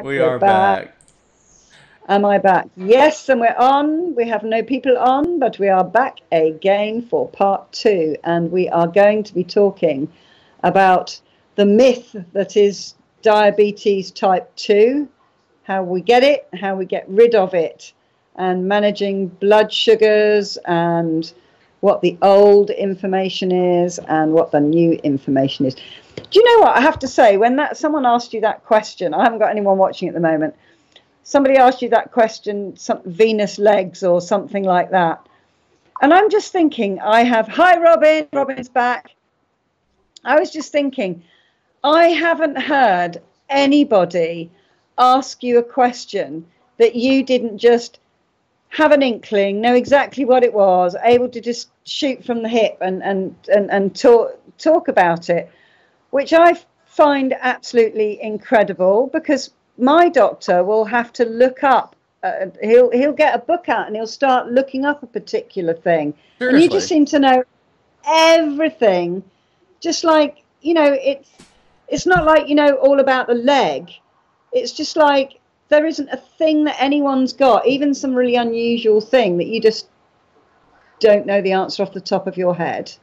We We're are back. back. Am I back? Yes, and we're on. We have no people on, but we are back again for part two. And we are going to be talking about the myth that is diabetes type 2, how we get it, how we get rid of it, and managing blood sugars and what the old information is and what the new information is. Do you know what I have to say? When that someone asked you that question, I haven't got anyone watching at the moment. Somebody asked you that question, some Venus legs or something like that. And I'm just thinking, hi, Robin, Robin's back. I was just thinking, I haven't heard anybody ask you a question that you didn't just have an inkling, know exactly what it was, able to just shoot from the hip and talk about it, which I find absolutely incredible, because my doctor will have to look up. He'll get a book out and he'll start looking up a particular thing, and you just Seriously. seem to know everything. Just like, it's not like you know all about the leg. It's just like there isn't a thing that anyone's got, even some really unusual thing that you just don't know the answer off the top of your head.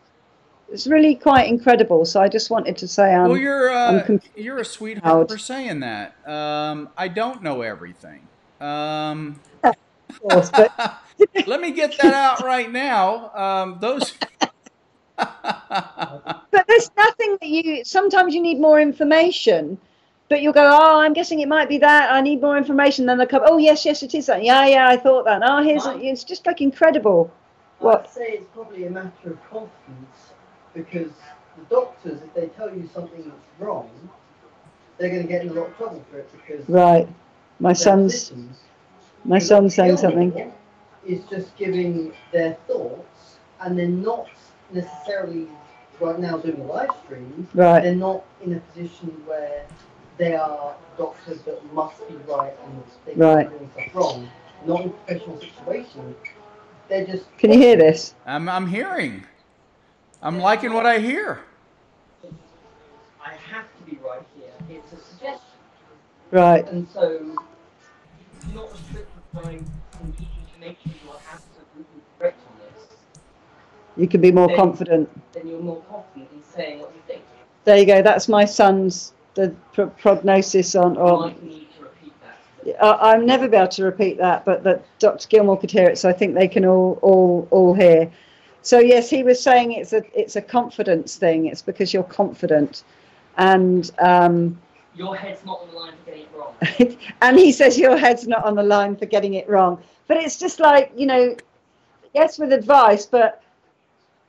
It's really quite incredible. So I just wanted to say Well, I'm you're a completely sweetheart proud. for saying that. I don't know everything. Of course, but Let me get that out right now. Those. but there's nothing that you. Sometimes you need more information, but you'll go, oh, I'm guessing it might be that. I need more information. Then they'll come, oh yes, yes, it is that. Yeah, yeah, I thought that. Oh, it's just like incredible. I'd What? say it's probably a matter of confidence, because the doctors, if they tell you something that's wrong, they're going to get in a lot of trouble for it, because Right. My their son's physicians. my But Dr. son's saying something. Gilmore is just giving their thoughts, and they're not necessarily right now doing live streams. Right. They're not in a position where they are doctors that must be right and they can't Right. do stuff wrong. Not in a professional situation. They're just. Can you hear this? I'm hearing. I'm liking what I hear. I have to be right here. It's a suggestion. Right. And so, you're not restricted by information. You are absolutely correct on this. You can be more confident. Then you're more confident in saying what you think. There you go. That's my son's the prognosis on. I might need to repeat that. I'm never be able to repeat that, but that Dr. Gilmore could hear it, so I think they can all hear. So yes, he was saying it's a confidence thing. It's because you're confident, and your head's not on the line for getting it wrong. and he says your head's not on the line for getting it wrong. But it's just like, yes, with advice, but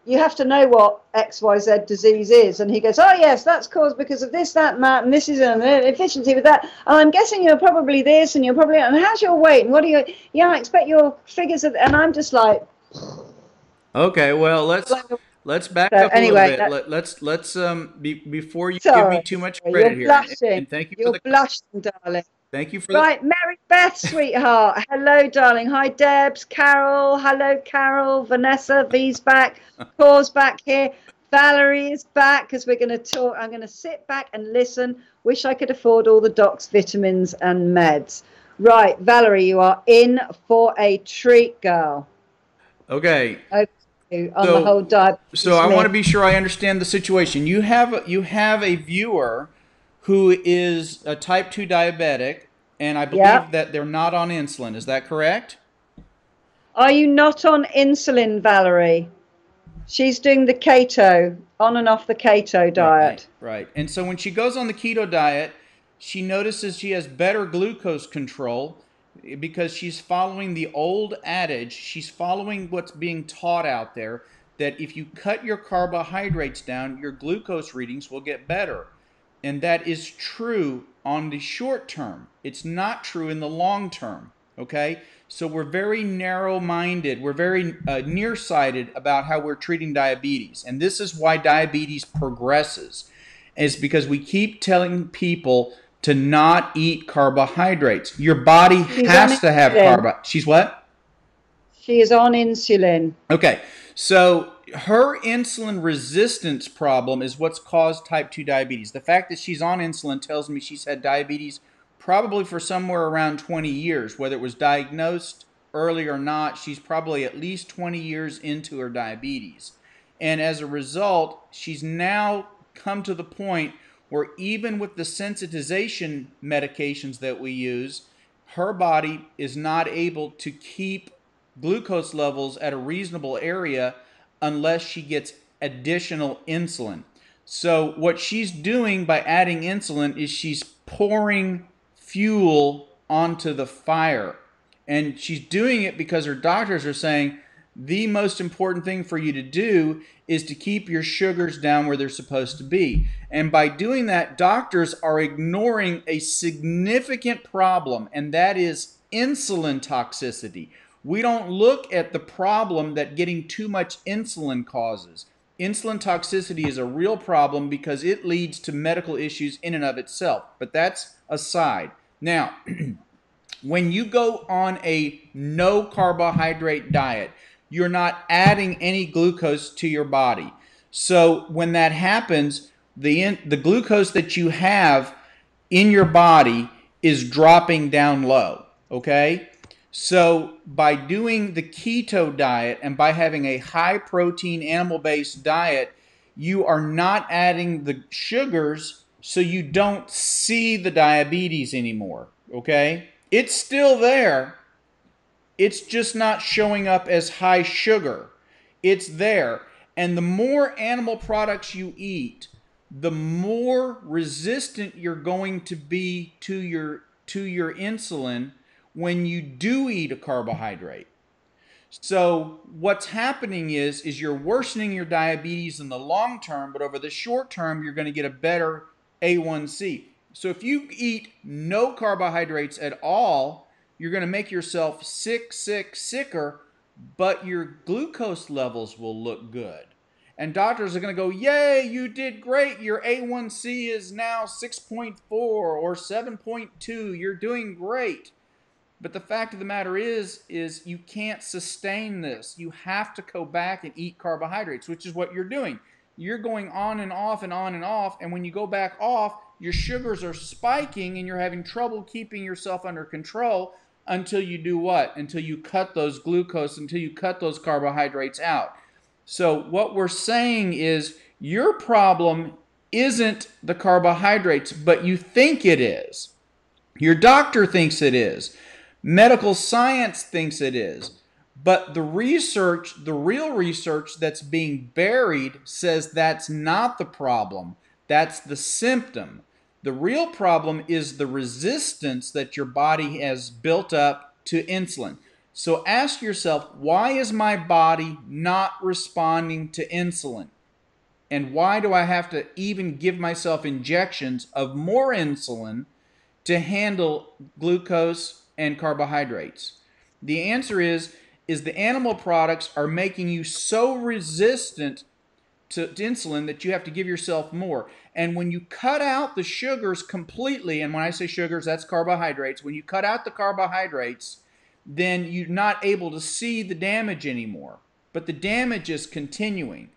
you have to know what XYZ disease is. And he goes, oh yes, that's caused because of this, that, and that, and this is an efficiency with that. And I'm guessing you're probably this, and you're probably, and how's your weight? And what do you, yeah, I expect your figures of, and I'm just like, Okay, well let's back so up a little anyway, bit. Let's before you give me sorry, too much you're credit here, blushing. and thank you for You're the blushing, darling. thank you for the Right, Mary Beth, sweetheart. Hello, darling. Hi, Debs, Carol. Hello, Carol. Vanessa, V's back. Paul's back here. Valerie is back because we're going to talk. I'm going to sit back and listen. Wish I could afford all the doc's vitamins and meds. Right, Valerie, you are in for a treat, girl. Okay. Over to you on the whole So so diabetes I want to myth. be sure I understand the situation. You have a viewer who is a type 2 diabetic, and I Yeah. believe that they're not on insulin. Is that correct? Are you not on insulin, Valerie? She's doing the keto, on and off the keto Right, diet. right. And so when she goes on the keto diet, she notices she has better glucose control because she's following the old adage. She's following what's being taught out there, that if you cut your carbohydrates down, your glucose readings will get better. And that is true on the short term. It's not true in the long term. Okay? So we're very narrow minded. We're very nearsighted about how we're treating diabetes. And this is why diabetes progresses, is because we keep telling people to not eat carbohydrates. Your body She's on has to have insulin. carbohydrates. She's what? She is on insulin. Okay, so her insulin resistance problem is what's caused type 2 diabetes. The fact that she's on insulin tells me she's had diabetes probably for somewhere around 20 years. Whether it was diagnosed early or not, she's probably at least 20 years into her diabetes. And as a result, she's now come to the point where even with the sensitization medications that we use, her body is not able to keep glucose levels at a reasonable area unless she gets additional insulin. So what she's doing by adding insulin is she's pouring fuel onto the fire. And she's doing it because her doctors are saying the most important thing for you to do is to keep your sugars down where they're supposed to be. And by doing that, doctors are ignoring a significant problem, and that is insulin toxicity. We don't look at the problem that getting too much insulin causes. Insulin toxicity is a real problem because it leads to medical issues in and of itself. But that's aside. Now, when you go on a no carbohydrate diet, you're not adding any glucose to your body. So when that happens, the glucose that you have in your body is dropping down low, okay? So by doing the keto diet and by having a high protein animal-based diet, you are not adding the sugars, so you don't see the diabetes anymore, okay? It's still there. It's just not showing up as high sugar. It's there. And the more animal products you eat, the more resistant you're going to be to your insulin when you do eat a carbohydrate. So what's happening is you're worsening your diabetes in the long term, but over the short term, you're going to get a better A1C. So if you eat no carbohydrates at all, you're going to make yourself sicker, but your glucose levels will look good. And doctors are going to go, yay, you did great. Your A1C is now 6.4 or 7.2. You're doing great. But the fact of the matter is you can't sustain this. You have to go back and eat carbohydrates, which is what you're doing. You're going on and off and on and off, and when you go back off, your sugars are spiking and you're having trouble keeping yourself under control until you do what? Until you cut those glucose, until you cut those carbohydrates out. So what we're saying is your problem isn't the carbohydrates, but you think it is. Your doctor thinks it is. Medical science thinks it is. But the research, the real research that's being buried says that's not the problem. That's the symptom. The real problem is the resistance that your body has built up to insulin. So ask yourself, why is my body not responding to insulin? And why do I have to even give myself injections of more insulin to handle glucose and carbohydrates? The answer is the animal products are making you so resistant to insulin that you have to give yourself more. And when you cut out the sugars completely, and when I say sugars, that's carbohydrates, when you cut out the carbohydrates, then you're not able to see the damage anymore. But the damage is continuing.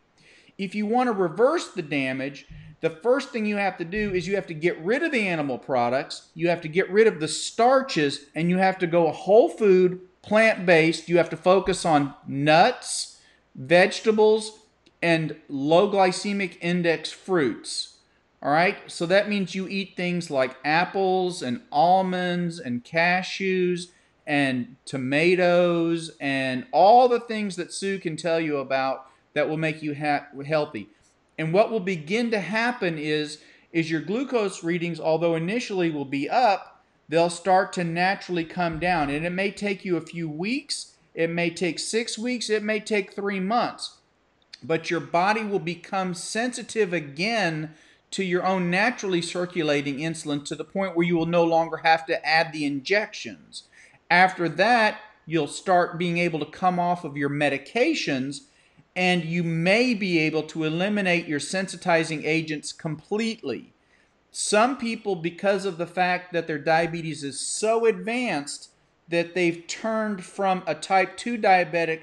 If you want to reverse the damage, the first thing you have to do is you have to get rid of the animal products, you have to get rid of the starches, and you have to go whole food, plant-based. You have to focus on nuts, vegetables, and low glycemic index fruits. All right? So that means you eat things like apples and almonds and cashews and tomatoes and all the things that Sue can tell you about that will make you healthy. And what will begin to happen is your glucose readings, although initially will be up, they'll start to naturally come down. And it may take you a few weeks, it may take 6 weeks, it may take 3 months. But your body will become sensitive again to your own naturally circulating insulin to the point where you will no longer have to add the injections. After that, you'll start being able to come off of your medications, and you may be able to eliminate your sensitizing agents completely. Some people, because of the fact that their diabetes is so advanced that they've turned from a type 2 diabetic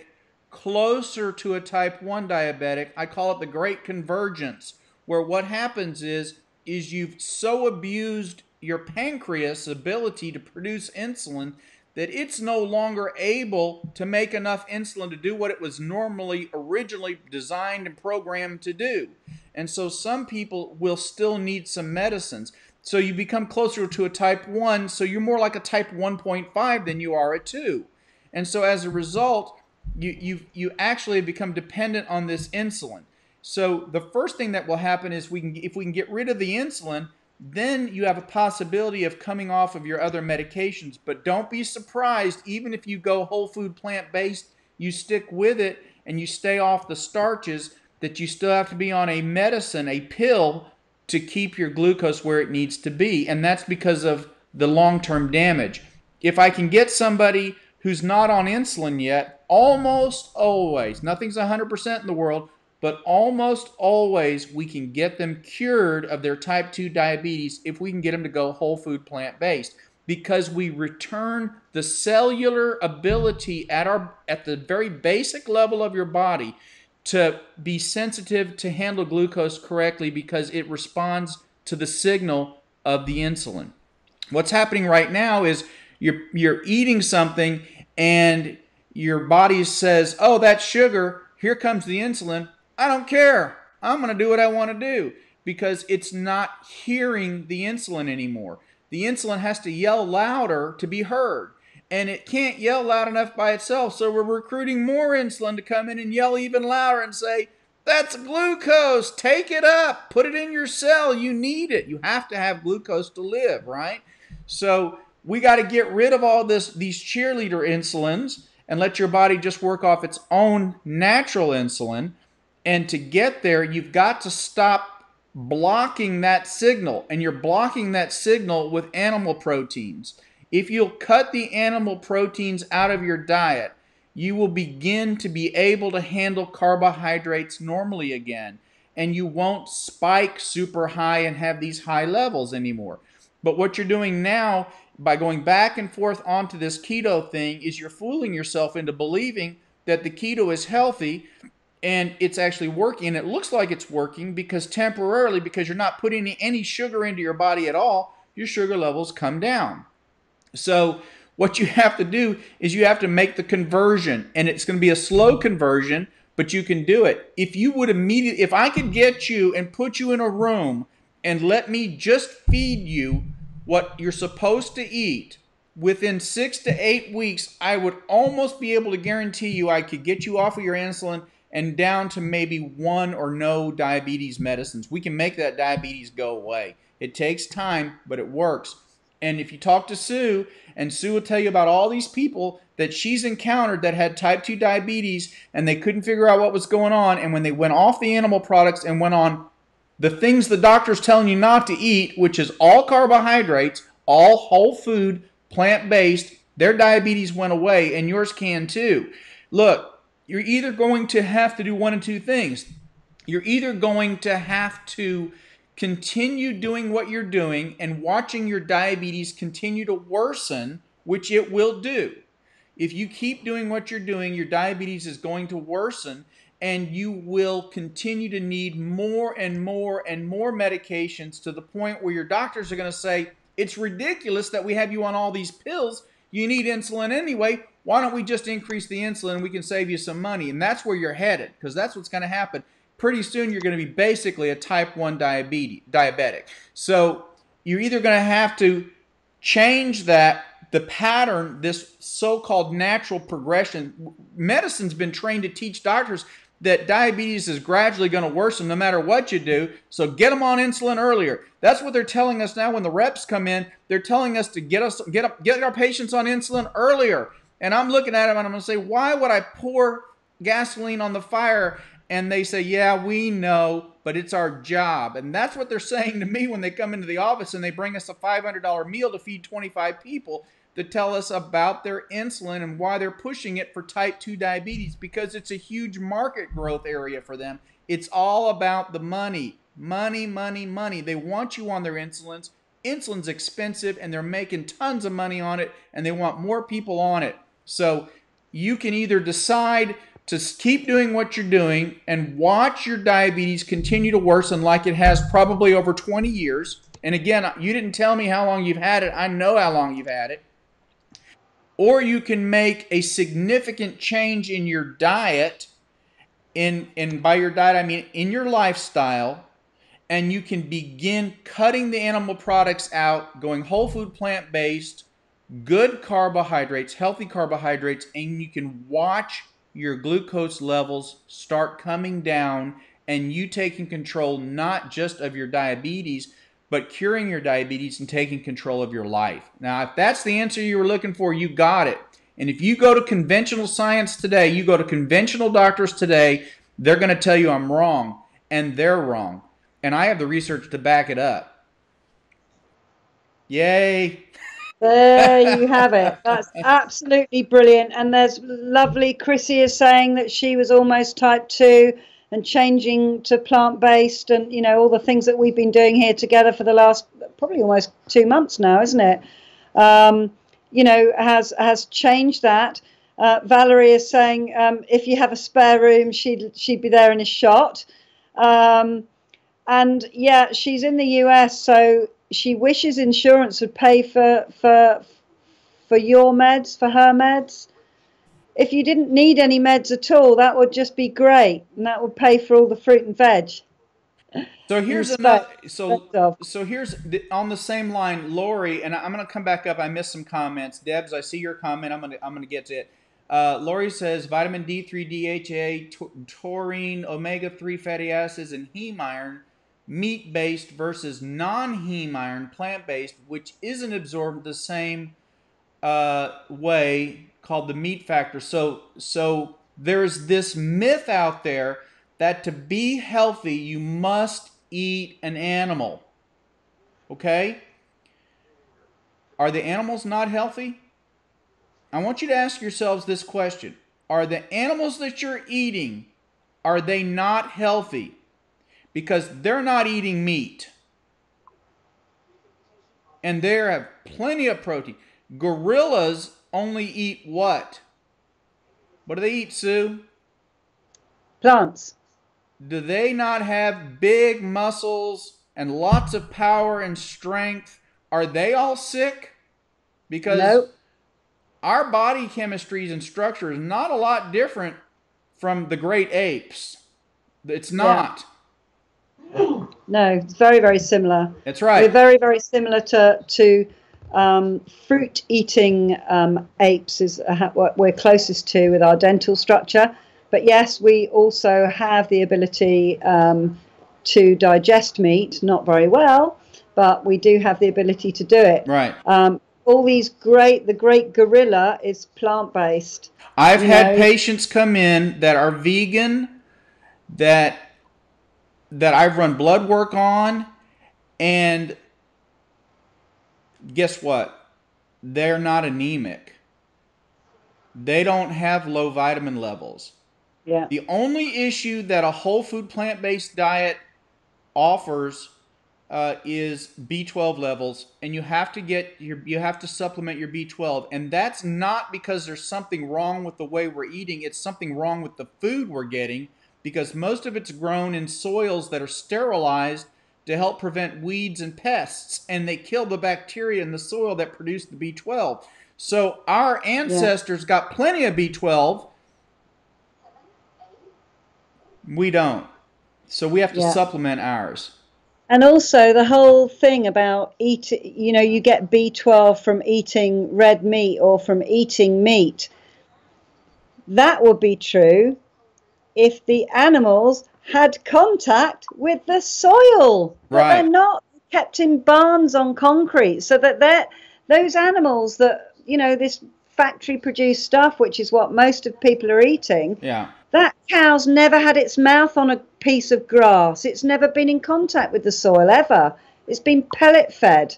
closer to a type 1 diabetic, I call it the great convergence, where what happens is you've so abused your pancreas ability to produce insulin, that it's no longer able to make enough insulin to do what it was originally designed and programmed to do. And so some people will still need some medicines. So you become closer to a type 1, so you're more like a type 1.5 than you are a 2. And so as a result, you actually become dependent on this insulin. So the first thing that will happen is if we can get rid of the insulin, then you have a possibility of coming off of your other medications. But don't be surprised, even if you go whole food plant-based, you stick with it and you stay off the starches, that you still have to be on a medicine, a pill, to keep your glucose where it needs to be. And that's because of the long-term damage. If I can get somebody who's not on insulin yet, almost always, nothing's 100% in the world, but almost always we can get them cured of their type 2 diabetes if we can get them to go whole food plant-based, because we return the cellular ability at the very basic level of your body to be sensitive to handle glucose correctly, because it responds to the signal of the insulin. What's happening right now is you're eating something and your body says, oh, that's sugar, here comes the insulin. I don't care. I'm going to do what I want to do, because it's not hearing the insulin anymore. The insulin has to yell louder to be heard, and it can't yell loud enough by itself, so we're recruiting more insulin to come in and yell even louder and say, that's glucose, take it up, put it in your cell, you need it. You have to have glucose to live, right? So we got to get rid of all these cheerleader insulins and let your body just work off its own natural insulin. And to get there, you've got to stop blocking that signal. And you're blocking that signal with animal proteins. If you'll cut the animal proteins out of your diet, you will begin to be able to handle carbohydrates normally again. And you won't spike super high and have these high levels anymore. But what you're doing now, by going back and forth onto this keto thing, is you're fooling yourself into believing that the keto is healthy, and it's actually working. And it looks like it's working because temporarily, because you're not putting any sugar into your body at all, your sugar levels come down. So what you have to do is you have to make the conversion, and it's going to be a slow conversion, but you can do it. If I could get you and put you in a room and let me just feed you what you're supposed to eat, within 6 to 8 weeks, I would almost be able to guarantee you I could get you off of your insulin and down to maybe one or no diabetes medicines. We can make that diabetes go away. It takes time, but it works. And if you talk to Sue, and Sue will tell you about all these people that she's encountered that had type 2 diabetes and they couldn't figure out what was going on, and when they went off the animal products and went on the things the doctor's telling you not to eat, which is all carbohydrates, all whole food, plant-based, their diabetes went away, and yours can too. Look, you're either going to have to do one of two things. You're either going to have to continue doing what you're doing and watching your diabetes continue to worsen, which it will do. If you keep doing what you're doing, your diabetes is going to worsen, and you will continue to need more and more and more medications, to the point where your doctors are going to say, it's ridiculous that we have you on all these pills. You need insulin anyway. Why don't we just increase the insulin and we can save you some money? And that's where you're headed, because that's what's going to happen. Pretty soon you're going to be basically a type 1 diabetic. So you're either going to have to change the pattern, this so-called natural progression. Medicine's been trained to teach doctors that diabetes is gradually going to worsen no matter what you do, so get them on insulin earlier. That's what they're telling us now when the reps come in. They're telling us to get our patients on insulin earlier. And I'm looking at them and I'm going to say, why would I pour gasoline on the fire? And they say, yeah, we know, but it's our job. And that's what they're saying to me when they come into the office and they bring us a $500 meal to feed 25 people, to tell us about their insulin and why they're pushing it for type 2 diabetes, because it's a huge market growth area for them. It's all about the money. Money, money, money. They want you on their insulins. Insulin's expensive, and they're making tons of money on it, and they want more people on it. So you can either decide to keep doing what you're doing and watch your diabetes continue to worsen like it has probably over 20 years, And again, you didn't tell me how long you've had it. I know how long you've had it. Or you can make a significant change in your diet, and by your diet I mean in your lifestyle, and you can begin cutting the animal products out, going whole food, plant-based, good carbohydrates, healthy carbohydrates, and you can watch your glucose levels start coming down, and you taking control not just of your diabetes, but curing your diabetes and taking control of your life. Now, if that's the answer you were looking for, you got it. And if you go to conventional science today, you go to conventional doctors today, they're going to tell you I'm wrong, and they're wrong. And I have the research to back it up. Yay. There you have it. That's absolutely brilliant. And there's lovely Chrissy is saying that she was almost type 2 and changing to plant-based, and all the things that we've been doing here together for the last probably almost 2 months now, isn't it? Has changed that. Valerie is saying if you have a spare room, she'd be there in a shot. And yeah, she's in the US, so she wishes insurance would pay for your meds, for her meds. If you didn't need any meds at all, that would just be great, and that would pay for all the fruit and veg. So here's another. So here's on the same line, Lori, and I'm going to come back up. I missed some comments. Debs, I see your comment. I'm going to get to it. Lori says vitamin D3, DHA, taurine, omega-3 fatty acids, and heme iron, meat-based versus non-heme iron, plant-based, which isn't absorbed the same way, called the meat factor. So there's this myth out there that to be healthy, you must eat an animal. Okay? Are the animals not healthy? I want you to ask yourselves this question. Are the animals that you're eating, are they not healthy? Because they're not eating meat. And they have plenty of protein. Gorillas only eat what? What do they eat, Sue? Plants. Do they not have big muscles and lots of power and strength? Are they all sick? Because nope. Our body chemistry and structure is not a lot different from the great apes. It's not. Yeah. No, it's very, very similar. That's right. We're very, very similar to fruit-eating apes is what we're closest to with our dental structure. But yes, we also have the ability to digest meat, not very well, but we do have the ability to do it. Right. The great gorilla is plant-based. I've had patients come in that are vegan, that I've run blood work on, and guess what? They're not anemic. They don't have low vitamin levels. Yeah. The only issue that a whole food plant-based diet offers is B12 levels, and you have to supplement your B12, and that's not because there's something wrong with the way we're eating. It's something wrong with the food we're getting, because most of it's grown in soils that are sterilized to help prevent weeds and pests, and they kill the bacteria in the soil that produce the B12. So our ancestors got plenty of B12. We don't. So we have to supplement ours. And also the whole thing about eating, you get B12 from eating red meat or from eating meat. That would be true if the animals had contact with the soil. But they're not kept in barns on concrete, so that those animals that, this factory produced stuff, which is what most of people are eating. Yeah. That cow's never had its mouth on a piece of grass. It's never been in contact with the soil ever. It's been pellet fed.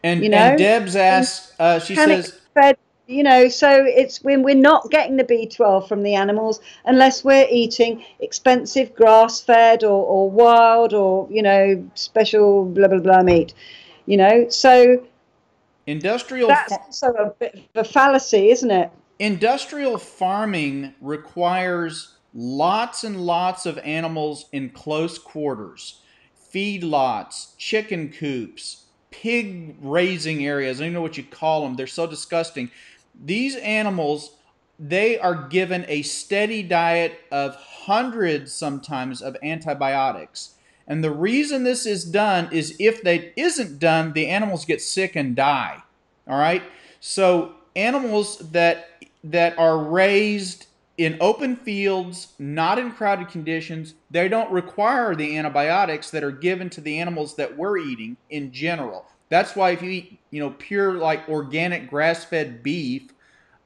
And Deb's asked, she says, fed, so it's when we're not getting the B12 from the animals unless we're eating expensive grass fed or wild or, special blah, blah, blah meat, so that's also a bit of a fallacy, isn't it? Industrial farming requires lots and lots of animals in close quarters. feedlots, chicken coops, pig raising areas. I don't know what you call them. They're so disgusting. These animals, they are given a steady diet of hundreds sometimes of antibiotics. And the reason this is done is if that isn't done, the animals get sick and die. All right? So animals that are raised in open fields, not in crowded conditions, they don't require the antibiotics that are given to the animals that we're eating in general. That's why if you eat, pure like organic grass-fed beef,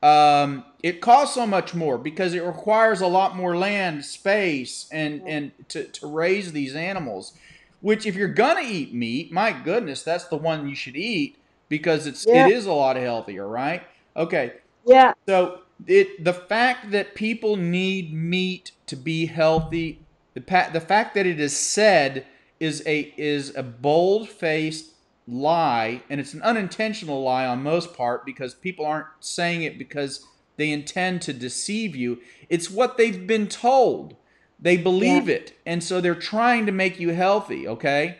it costs so much more because it requires a lot more land, space, and to raise these animals. Which, if you're gonna eat meat, my goodness, that's the one you should eat because it is a lot healthier, right? Okay, Yeah. so the fact that people need meat to be healthy, the fact that it is said is a bold-faced lie, and it's an unintentional lie on most part because people aren't saying it because they intend to deceive you. It's what they've been told. They believe it, and so they're trying to make you healthy, okay?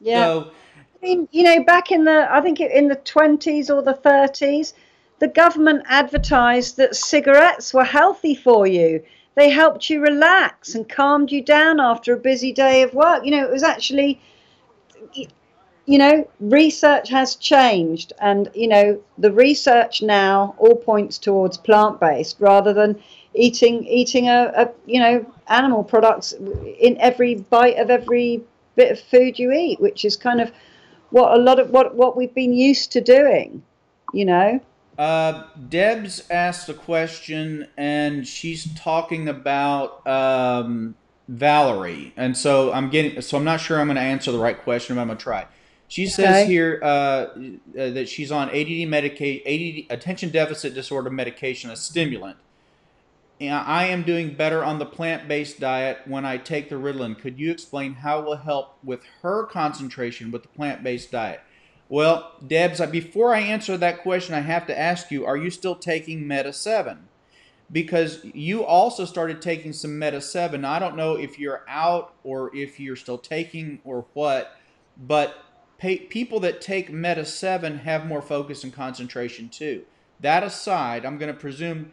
Yeah. So I mean, back in I think in the 20s or the 30s, the government advertised that cigarettes were healthy for you. They helped you relax and calmed you down after a busy day of work. It was actually, research has changed, and the research now all points towards plant-based rather than eating a animal products in every bite of every bit of food you eat, which is kind of what we've been used to doing. Debs asked a question, and she's talking about Valerie, and so I'm not sure I'm going to answer the right question, but I'm going to try. She says here that she's on ADD attention deficit disorder medication, a stimulant. And I am doing better on the plant-based diet when I take the Ritalin. Could you explain how it will help with her concentration with the plant-based diet? Well, Debs, before I answer that question, I have to ask you, are you still taking Meta 7? Because you also started taking some Meta 7. I don't know if you're out or if you're still taking or what, but people that take Meta 7 have more focus and concentration too. That aside, I'm going to presume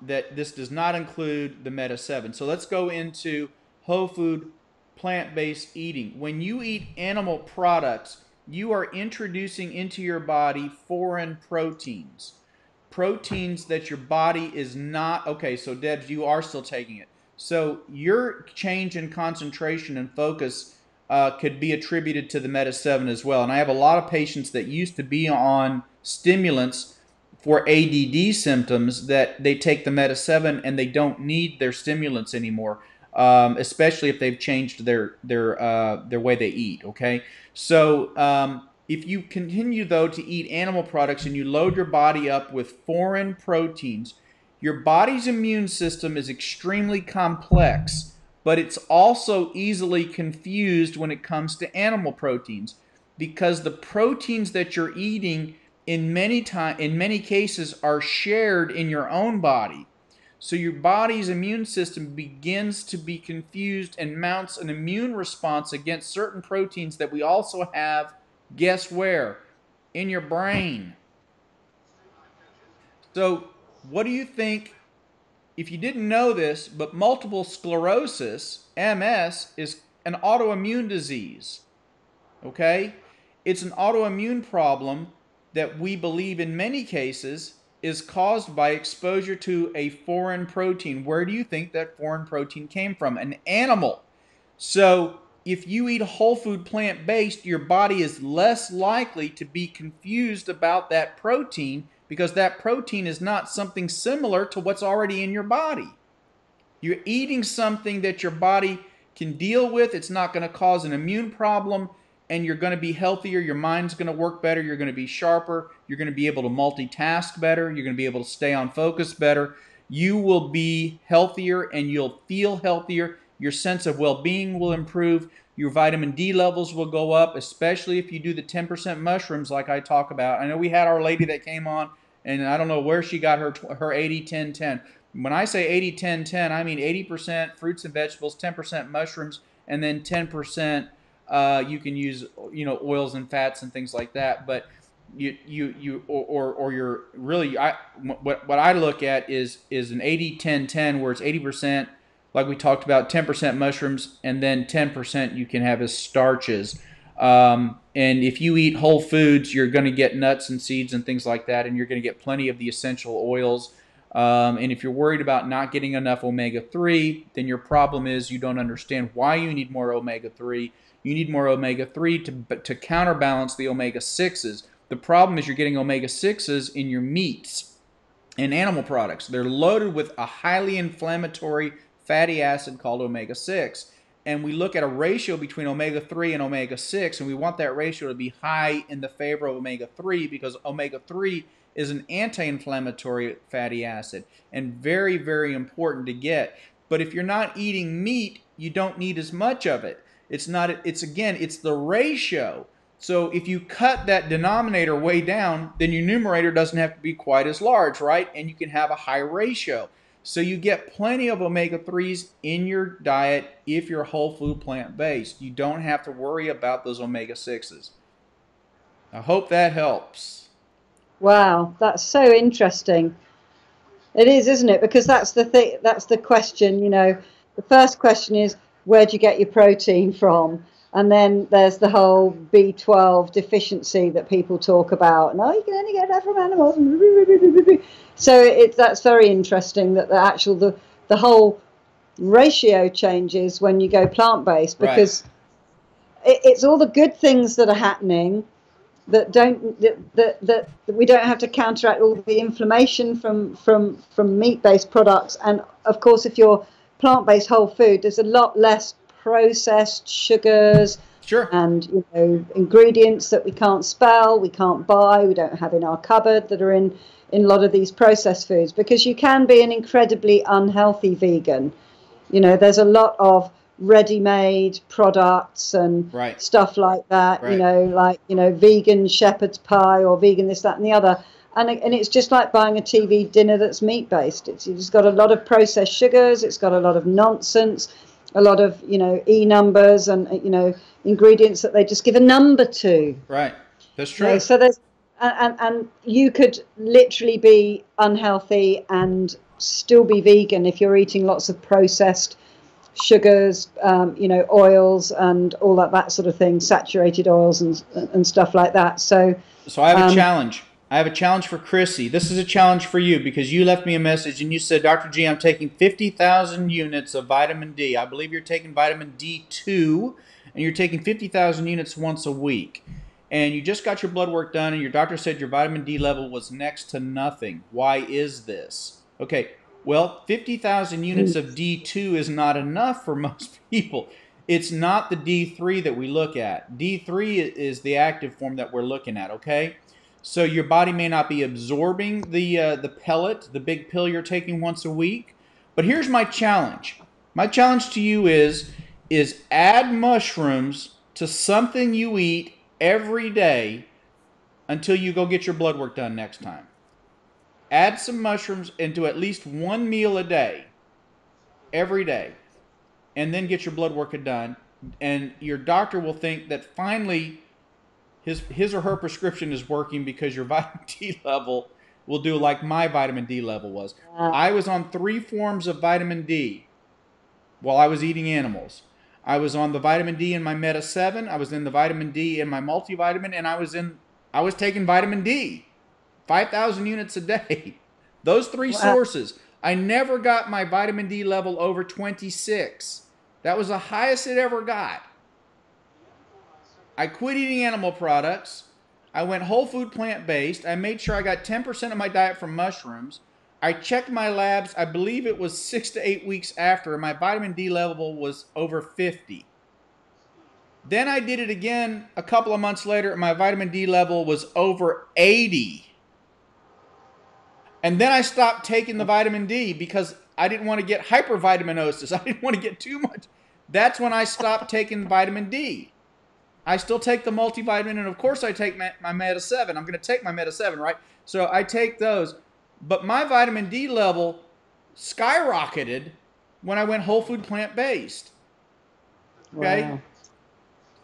that this does not include the Meta 7. So let's go into whole food, plant-based eating. When you eat animal products, you are introducing into your body foreign proteins. Proteins that your body is not... Okay, so Debs, you are still taking it. So your change in concentration and focus could be attributed to the Meta 7 as well. And I have a lot of patients that used to be on stimulants for ADD symptoms that they take the Meta 7 and they don't need their stimulants anymore, especially if they've changed their way they eat. Okay, so if you continue though to eat animal products and you load your body up with foreign proteins, your body's immune system is extremely complex, but it's also easily confused when it comes to animal proteins because the proteins that you're eating in many cases are shared in your own body. So your body's immune system begins to be confused and mounts an immune response against certain proteins that we also have, guess where? In your brain. So what do you think, if you didn't know this, but multiple sclerosis, MS, is an autoimmune disease, okay? It's an autoimmune problem that we believe in many cases is caused by exposure to a foreign protein. Where do you think that foreign protein came from? An animal. So if you eat a whole food plant-based, your body is less likely to be confused about that protein because that protein is not something similar to what's already in your body. You're eating something that your body can deal with. It's not going to cause an immune problem, and you're going to be healthier. Your mind's going to work better. You're going to be sharper. You're going to be able to multitask better. You're going to be able to stay on focus better. You will be healthier and you'll feel healthier. Your sense of well-being will improve. Your vitamin D levels will go up, especially if you do the 10% mushrooms like I talk about. I know we had our lady that came on, and I don't know where she got her 80-10-10. When I say 80-10-10, I mean 80% fruits and vegetables, 10% mushrooms, and then 10% You can use, oils and fats and things like that. But or you're really, what I look at is an 80-10-10, where it's 80%, like we talked about, 10% mushrooms, and then 10% you can have as starches. And if you eat whole foods, you're going to get nuts and seeds and things like that, and you're going to get plenty of the essential oils. And if you're worried about not getting enough omega-3, then your problem is you don't understand why you need more omega-3. You need more omega-3 to counterbalance the omega-6s. The problem is you're getting omega-6s in your meats and animal products. They're loaded with a highly inflammatory fatty acid called omega-6. And we look at a ratio between omega-3 and omega-6, and we want that ratio to be high in the favor of omega-3, because omega-3 is an anti-inflammatory fatty acid and very, very important to get. But if you're not eating meat, you don't need as much of it. It's the ratio. So if you cut that denominator way down, then your numerator doesn't have to be quite as large, right? And you can have a high ratio. So you get plenty of omega-3s in your diet if you're whole food plant-based. You don't have to worry about those omega-6s. I hope that helps. Wow, that's so interesting. It is, isn't it? Because that's the thing, that's the question, the first question is, where do you get your protein from? And then there's the whole B12 deficiency that people talk about. No, you can only get that from animals. So that's very interesting that the whole ratio changes when you go plant-based, because it's all the good things that are happening that we don't have to counteract all the inflammation from meat-based products. And of course, if you're plant-based whole food, there's a lot less processed sugars, sure, and ingredients that we can't spell, we can't buy, we don't have in our cupboard, that are in a lot of these processed foods, because you can be an incredibly unhealthy vegan. There's a lot of ready-made products and stuff like that, vegan shepherd's pie or vegan this, that and the other, and it's just like buying a TV dinner that's meat-based. It's got a lot of processed sugars, it's got a lot of nonsense, a lot of E numbers and ingredients that they just give a number to. Right, that's true. So there's and you could literally be unhealthy and still be vegan if you're eating lots of processed sugars, oils and all that sort of thing, saturated oils and stuff like that. So I have a challenge. I have a challenge for Chrissy. This is a challenge for you, because you left me a message and you said, Dr. G, I'm taking 50,000 units of vitamin D. I believe you're taking vitamin D2, and you're taking 50,000 units once a week. And you just got your blood work done, and your doctor said your vitamin D level was next to nothing. Why is this? Okay, well, 50,000 units of D2 is not enough for most people. It's not the D3 that we look at. D3 is the active form that we're looking at, okay? So your body may not be absorbing the pellet, the big pill you're taking once a week. But here's my challenge. My challenge to you is add mushrooms to something you eat every day until you go get your blood work done next time. Add some mushrooms into at least one meal a day, every day, and then get your blood work done. And your doctor will think that finally his or her prescription is working, because your vitamin D level will do like my vitamin D level was. I was on 3 forms of vitamin D while I was eating animals. I was on the vitamin D in my Meta 7, I was in the vitamin D in my multivitamin, and I was taking vitamin D, 5,000 units a day. Those 3 sources. I never got my vitamin D level over 26. That was the highest it ever got. I quit eating animal products. I went whole food plant-based. I made sure I got 10% of my diet from mushrooms. I checked my labs. I believe it was 6 to 8 weeks after. My vitamin D level was over 50. Then I did it again a couple of months later, and my vitamin D level was over 80. And then I stopped taking the vitamin D because I didn't want to get hypervitaminosis. I didn't want to get too much. That's when I stopped taking vitamin D. I still take the multivitamin, and of course I take my Meta 7. I'm going to take my Meta 7, right? So I take those. But my vitamin D level skyrocketed when I went whole food plant-based. Okay? Wow.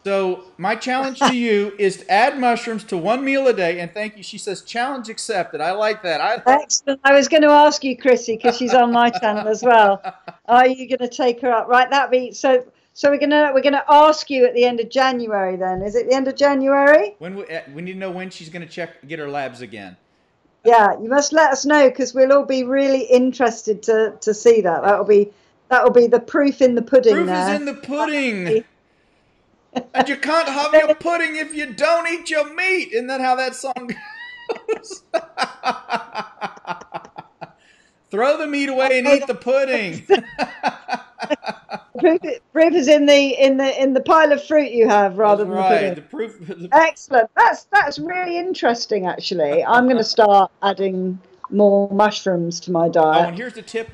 So my challenge to you is to add mushrooms to one meal a day. And thank you. She says, challenge accepted. I like that. Excellent. I was going to ask you, Chrissy, because she's on my channel as well. Are you going to take her up? Right, that be so. So we're gonna ask you at the end of January. Then is it the end of January? When we need to know when she's going to get her labs again. Yeah, you must let us know because we'll all be really interested to see that. That'll be the proof in the pudding. Proof there. is in the pudding. And you can't have your pudding if you don't eat your meat. Isn't that how that song goes? Throw the meat away and eat the pudding. Proof is in the pile of fruit you have rather than right. the pudding. Excellent. That's really interesting. Actually, I'm going to start adding more mushrooms to my diet. Oh, and here's the tip: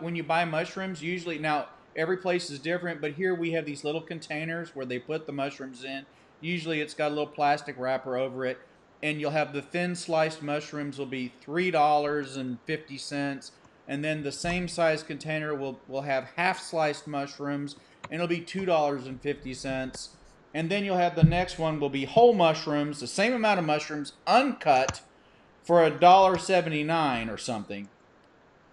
when you buy mushrooms, usually now every place is different, but here we have these little containers where they put the mushrooms in. Usually, it's got a little plastic wrapper over it, and you'll have the thin sliced mushrooms will be $3.50. And then the same size container will have half sliced mushrooms, and it'll be $2.50. And then you'll have the next one will be whole mushrooms, the same amount of mushrooms, uncut, for $1.79 or something.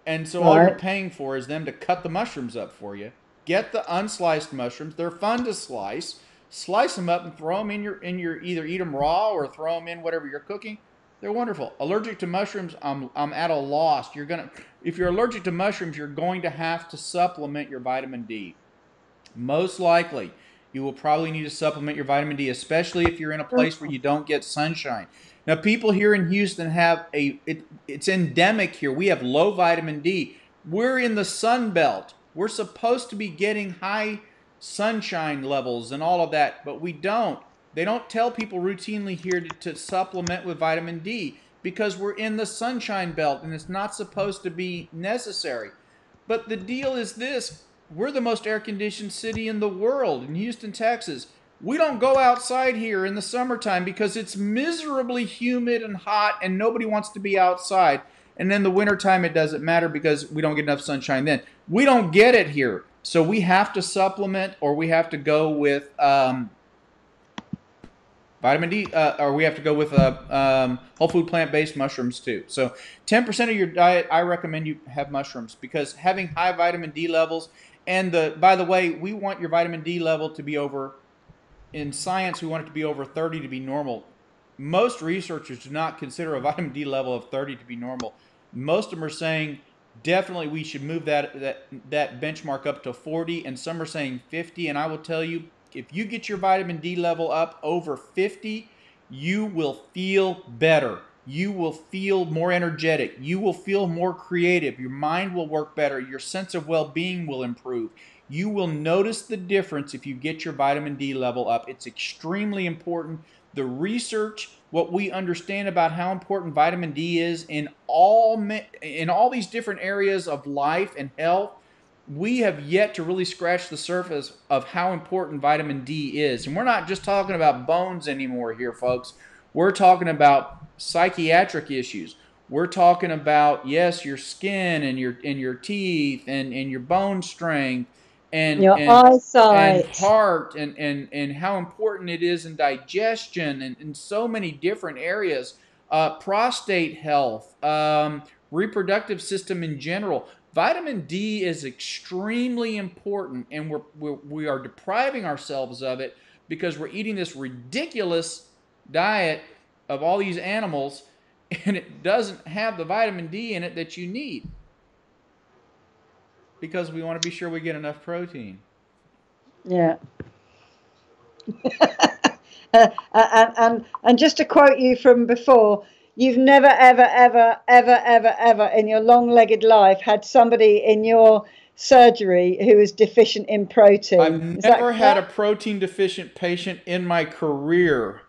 And so all you're paying for is them to cut the mushrooms up for you. Get the unsliced mushrooms. They're fun to slice. Slice them up and throw them in your either eat them raw or throw them in whatever you're cooking. They're wonderful. Allergic to mushrooms, I'm at a loss. If you're allergic to mushrooms, you're going to have to supplement your vitamin D. Most likely, you will probably need to supplement your vitamin D, especially if you're in a place where you don't get sunshine. Now, people here in Houston have it's endemic here. We have low vitamin D. We're in the Sun Belt. We're supposed to be getting high sunshine levels and all of that, but we don't. They don't tell people routinely here to supplement with vitamin D because we're in the sunshine belt and it's not supposed to be necessary. But the deal is this: we're the most air-conditioned city in the world in Houston, Texas. We don't go outside here in the summertime because it's miserably humid and hot and nobody wants to be outside. And in the wintertime, it doesn't matter because we don't get enough sunshine then. We don't get it here. So we have to supplement, or we have to go with vitamin D, or we have to go with whole food plant-based mushrooms too. So 10% of your diet, I recommend you have mushrooms because having high vitamin D levels, and by the way, we want your vitamin D level to be over, in science, we want it to be over 30 to be normal. Most researchers do not consider a vitamin D level of 30 to be normal. Most of them are saying definitely we should move that benchmark up to 40, and some are saying 50, and I will tell you, if you get your vitamin D level up over 50, you will feel better. You will feel more energetic. You will feel more creative. Your mind will work better. Your sense of well-being will improve. You will notice the difference if you get your vitamin D level up. It's extremely important. The research, what we understand about how important vitamin D is in all these different areas of life and health, we have yet to really scratch the surface of how important vitamin D is. And we're not just talking about bones anymore here, folks. We're talking about psychiatric issues. We're talking about, yes, your skin and your teeth and your bone strength and your eyesight and heart and how important it is in digestion and in so many different areas. Prostate health, reproductive system in general. Vitamin D is extremely important, and we are depriving ourselves of it because we're eating this ridiculous diet of all these animals, and it doesn't have the vitamin D in it that you need because we want to be sure we get enough protein. Yeah. And just to quote you from before, you've never, ever, ever, ever, ever, ever in your long-legged life had somebody in your surgery who is deficient in protein. I've never had a protein deficient patient in my career.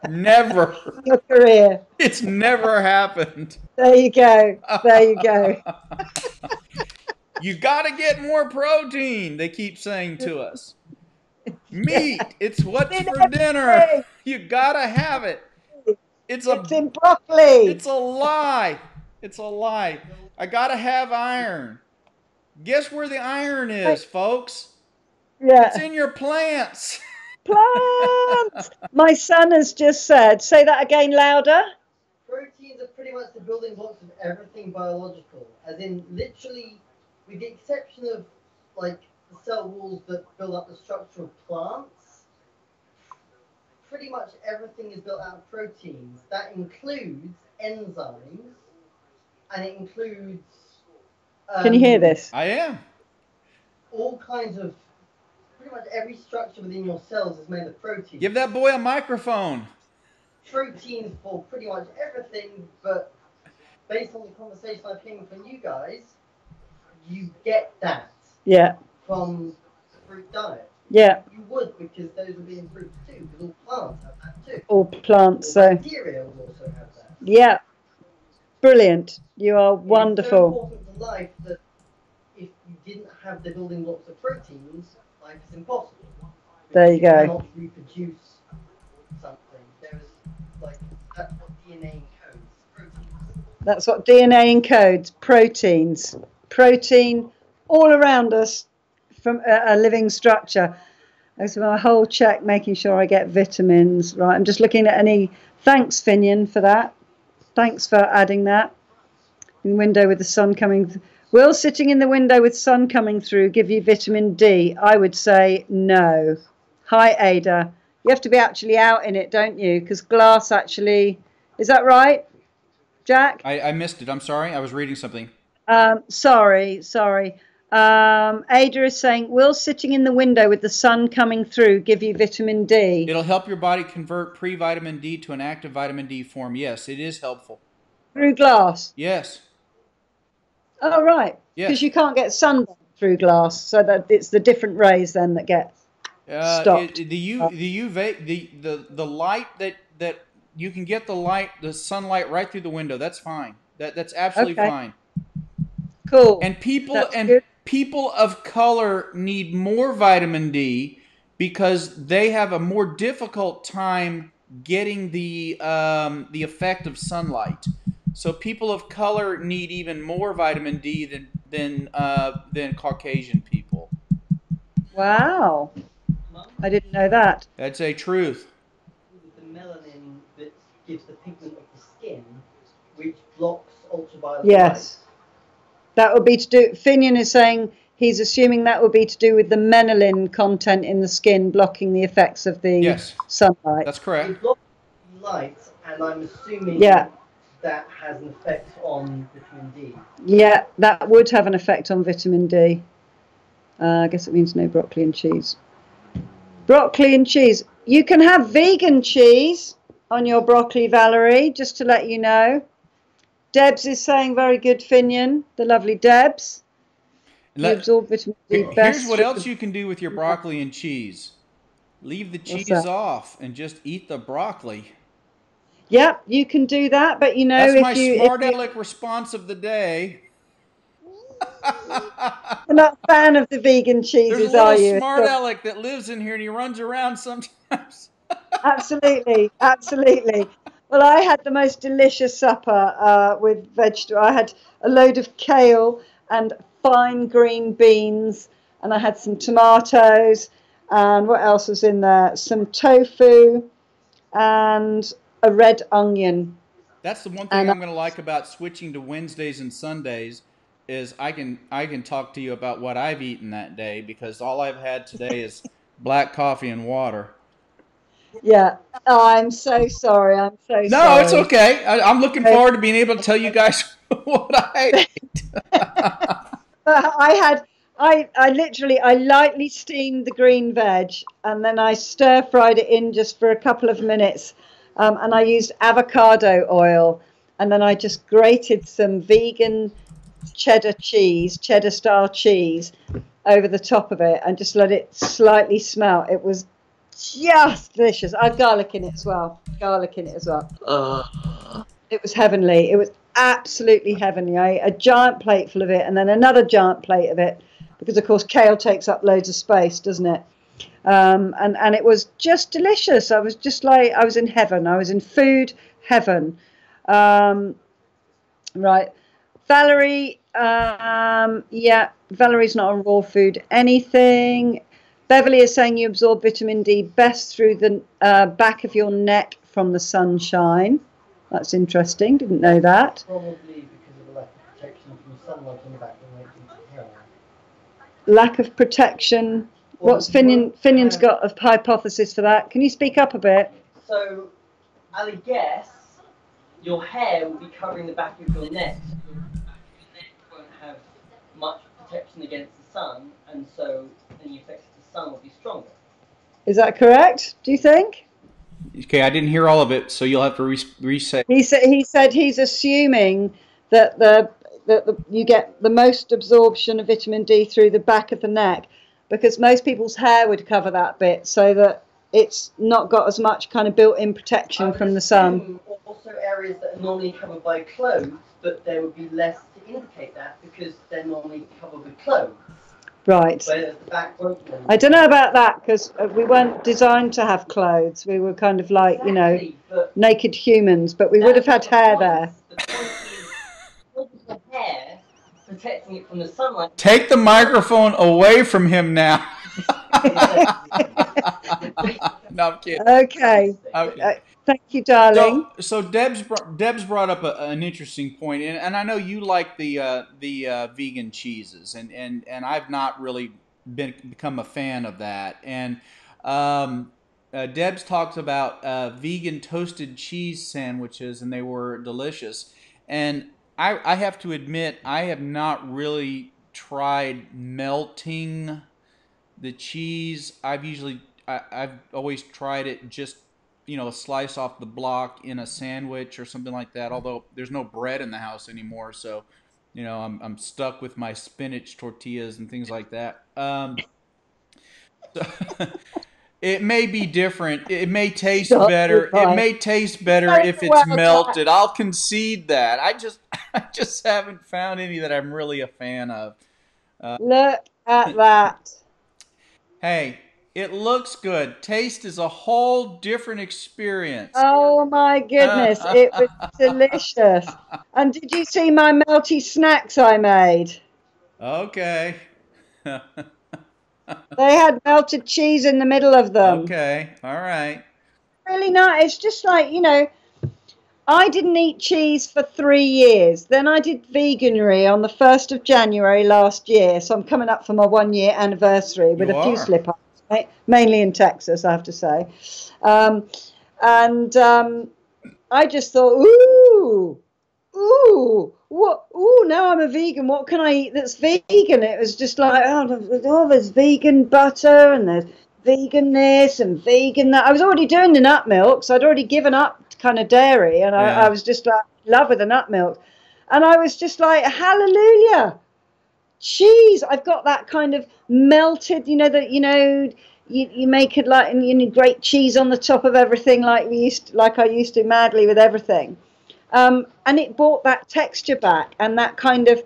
Never. Your career. It's never happened. There you go. There you go. You got to get more protein, they keep saying to us. Meat, it's what's for dinner. You got to have it. It's in broccoli. It's a lie. It's a lie. I got to have iron. Guess where the iron is, folks? Yeah. It's in your plants. Plants. My son has just said, say that again louder. Proteins are pretty much the building blocks of everything biological, as in literally, with the exception of like the cell walls that build up the structure of plants, pretty much everything is built out of proteins. That includes enzymes, and it includes. Can you hear this? I am. All kinds of. Pretty much every structure within your cells is made of proteins. Give that boy a microphone. Proteins for pretty much everything, but based on the conversation I've heard from you guys, you get that Yeah. from fruit diet. Yeah. You would, because those would be in fruits too, because all plants have that too. All plants. All So bacteria will also have that. yeah. Brilliant. You are wonderful. It's so important to life that if you didn't have the building blocks of proteins, life is impossible. There you go. Cannot reproduce something. There is that's what DNA encodes. Proteins. That's what DNA encodes. Proteins. Protein all around us from a living structure. That's my whole check, making sure I get vitamins. Right. I'm just looking at any. Thanks, Finian, for that. Thanks for adding that. In the window with the sun coming. Will sitting in the window with sun coming through give you vitamin D? I would say no. Hi, Ada. You have to be actually out in it, don't you? Because glass actually... Is that right, Jack? I missed it. I'm sorry. I was reading something. Sorry. Ada is saying, will sitting in the window with the sun coming through give you vitamin D? It'll help your body convert pre-vitamin D to an active vitamin D form. Yes, it is helpful. Through glass? Yes. Oh, right. Yes. Because you can't get sunburn through glass, so that it's the different rays then that get stopped. The UV, the light that you can get the sunlight right through the window. That's fine. That's absolutely Okay. fine. Cool. And That's good. people of color need more vitamin D because they have a more difficult time getting the effect of sunlight. So people of color need even more vitamin D than Caucasian people. Wow. I didn't know that. That's a truth. The melanin that gives the pigment of the skin, which blocks ultraviolet Yes. That would be to do... Finian is saying he's assuming that would be to do with the melanin content in the skin blocking the effects of the Yes. sunlight. That's light. correct. It blocks light, and I'm assuming that has an effect on vitamin D. Yeah, that would have an effect on vitamin D. I guess it means no broccoli and cheese. Broccoli and cheese. You can have vegan cheese on your broccoli, Valerie, just to let you know. Debs is saying very good, Finian, the lovely Debs. You absorb vitamin D best. Here's what else you can do with your broccoli and cheese. Leave the cheese off and just eat the broccoli. Yep, you can do that, but you know, That's if my you... smart aleck response of the day. You're not a fan of the vegan cheeses, There's a are you? little smart aleck that lives in here and he runs around sometimes. Absolutely, absolutely. Well, I had the most delicious supper with vegetable. I had a load of kale and fine green beans, and I had some tomatoes, and what else was in there? Some tofu and a red onion. That's the one thing I'm going to like about switching to Wednesdays and Sundays is I can talk to you about what I've eaten that day because all I've had today is black coffee and water. Yeah. Oh, I'm so sorry. I'm so sorry. No, it's okay. I'm looking forward to being able to tell you guys what I ate. I lightly steamed the green veg and then I stir fried it in just for a couple of minutes. And I used avocado oil, and then I just grated some vegan cheddar style cheese over the top of it and just let it slightly smelt. It was just delicious. I had garlic in it as well. It was heavenly. It was absolutely heavenly. I ate a giant plate full of it and then another giant plate of it because, of course, kale takes up loads of space, doesn't it? And it was just delicious. I was just like, I was in heaven. I was in food heaven. Right. Valerie, Valerie's not on raw food anything. Beverly is saying you absorb vitamin D best through the back of your neck from the sunshine. That's interesting. Didn't know that. Probably because of a lack of protection from sunlight on the back of the neck into hair. Lack of protection. What's Finion's got a hypothesis for that? Can you speak up a bit? So, I would guess your hair will be covering the back of your neck. So your neck won't have much protection against the sun, and so any effects of the sun will be stronger. Is that correct? Do you think? Okay, I didn't hear all of it, so you'll have to reset. He said he's assuming that you get the most absorption of vitamin D through the back of the neck, because most people's hair would cover that bit, so that it's not got as much kind of built-in protection from the sun. Also areas that are normally covered by clothes, but there would be less to indicate that because they're normally covered with clothes. Right. Whereas the back won't. I don't know about that, because we weren't designed to have clothes. We were kind of like, you know, naked humans, but we would have had hair there. The point is, the hair protecting it from the sunlight. Take the microphone away from him now. No, I'm kidding. Okay. Thank you, darling. So Deb's brought up an interesting point, and I know you like the vegan cheeses, and I've not really become a fan of that. And Deb's talked about vegan toasted cheese sandwiches, and they were delicious. And I have to admit, I have not really tried melting the cheese. I've always tried it just, you know, a slice off the block in a sandwich or something like that. Although there's no bread in the house anymore, so you know I'm stuck with my spinach tortillas and things like that. So it may be different. It may taste better. It may taste better if it's melted. I'll concede that. I just haven't found any that I'm really a fan of. Look at that. Hey, it looks good. Taste is a whole different experience. Oh my goodness, it was delicious. And did you see my melty snacks I made? Okay. They had melted cheese in the middle of them. Okay, all right. Really nice. It's just like, you know, I didn't eat cheese for 3 years. Then I did veganuary on the 1st of January last year. So I'm coming up for my 1-year anniversary with a few slip-ups, mainly in Texas, I have to say. I just thought, now I'm a vegan. What can I eat that's vegan? It was just like, oh, there's vegan butter and there's vegan this and vegan that. I was already doing the nut milk, so I'd already given up kind of dairy, and I was just like in love with the nut milk. And I was just like, hallelujah, cheese. I've got that kind of melted, you know, that, you know, you make it like, and you need great cheese on the top of everything, like I used to madly with everything. And it brought that texture back, and that kind of,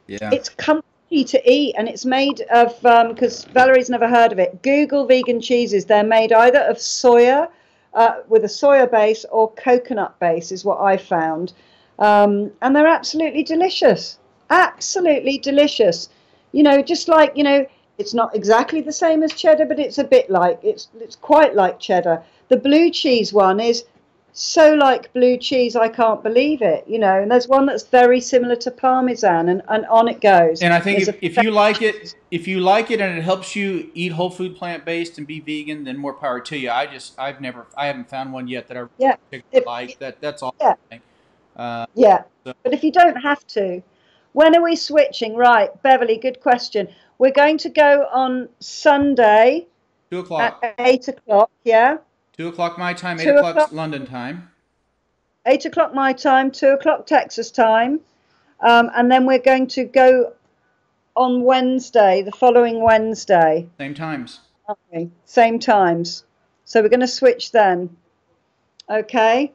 it's comfy to eat, and it's made of, because Valerie's never heard of it, Google vegan cheeses. They're made either of soya, with a soya base, or coconut base is what I found. And they're absolutely delicious. Absolutely delicious. You know, just like, you know, it's not exactly the same as cheddar, but it's a bit like, it's quite like cheddar. The blue cheese one is so like blue cheese, I can't believe it, you know. And there's one that's very similar to Parmesan, and on it goes. And I think if you like it and it helps you eat whole food, plant-based, and be vegan, then more power to you. I haven't found one yet that I particularly like. That's all. Yeah. But if you don't have to, when are we switching? Right, Beverly, good question. We're going to go on Sunday 2 o'clock. At 8 o'clock, yeah? 2 o'clock my time, 8 o'clock London time. 8 o'clock my time, 2 o'clock Texas time. And then we're going to go on Wednesday, the following Wednesday. Same times. Okay, same times. So we're going to switch then. Okay.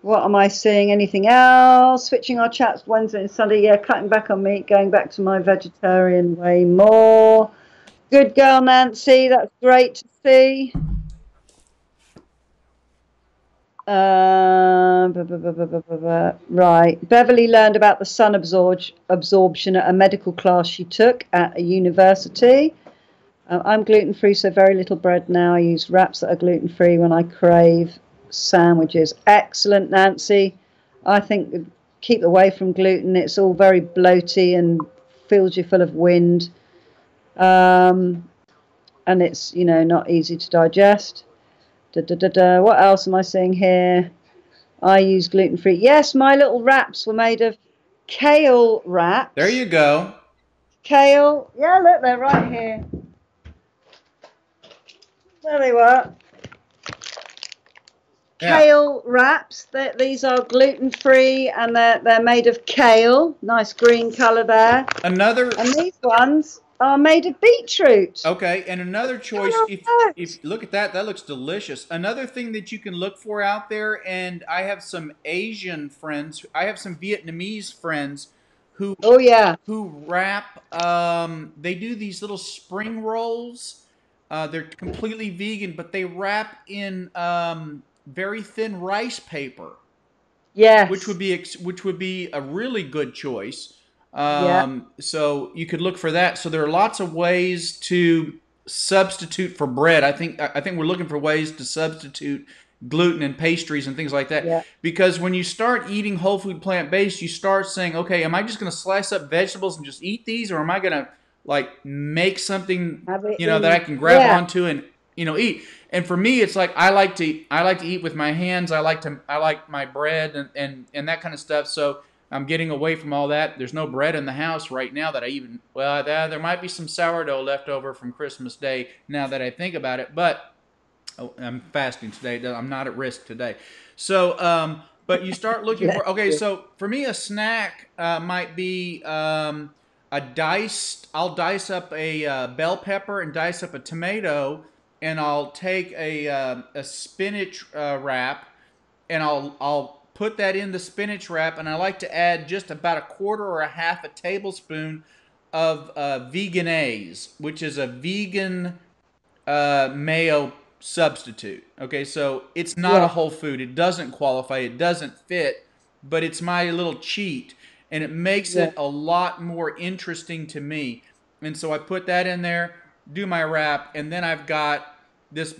What am I seeing? Anything else? Switching our chats Wednesday and Sunday. Yeah, cutting back on meat, going back to my vegetarian way more. Good girl, Nancy. That's great to see. Right. Beverly learned about the sun absorption at a medical class she took at a university. I'm gluten-free, so very little bread now. I use wraps that are gluten-free when I crave sandwiches. Excellent, Nancy. I think keep away from gluten. It's all very bloaty and fills you full of wind. And it's, you know, not easy to digest. What else am I seeing here? I use gluten-free. Yes, my little wraps were made of kale wraps. There you go. Kale. Yeah, look, they're right here. There they were. Yeah. Kale wraps. These are gluten-free and they're made of kale. Nice green colour there. Another. And these ones are made of beetroot. Okay, and another choice, if look at that, that looks delicious. Another thing that you can look for out there, and I have some Asian friends, I have some Vietnamese friends who wrap, they do these little spring rolls. They're completely vegan, but they wrap in very thin rice paper. Yes. Which would be a really good choice. Yeah. So you could look for that. So there are lots of ways to substitute for bread. I think we're looking for ways to substitute gluten and pastries and things like that. Yeah. Because when you start eating whole food plant-based, you start saying, okay, am I just going to slice up vegetables and just eat these, or am I going to like make something that I can grab onto and eat? And for me, it's like I like to eat with my hands. I like my bread and that kind of stuff. So I'm getting away from all that. There's no bread in the house right now that there might be some sourdough left over from Christmas Day now that I think about it, but I'm fasting today. I'm not at risk today. So, but you start looking for, okay, so for me, a snack might be I'll dice up a bell pepper and dice up a tomato, and I'll take a spinach wrap, and I'll put that in the spinach wrap, and I like to add just about a quarter or a half a tablespoon of Vegenaise, which is a vegan mayo substitute. Okay, so it's not a whole food. It doesn't qualify. It doesn't fit, but it's my little cheat, and it makes it a lot more interesting to me. And so I put that in there, do my wrap, and then I've got this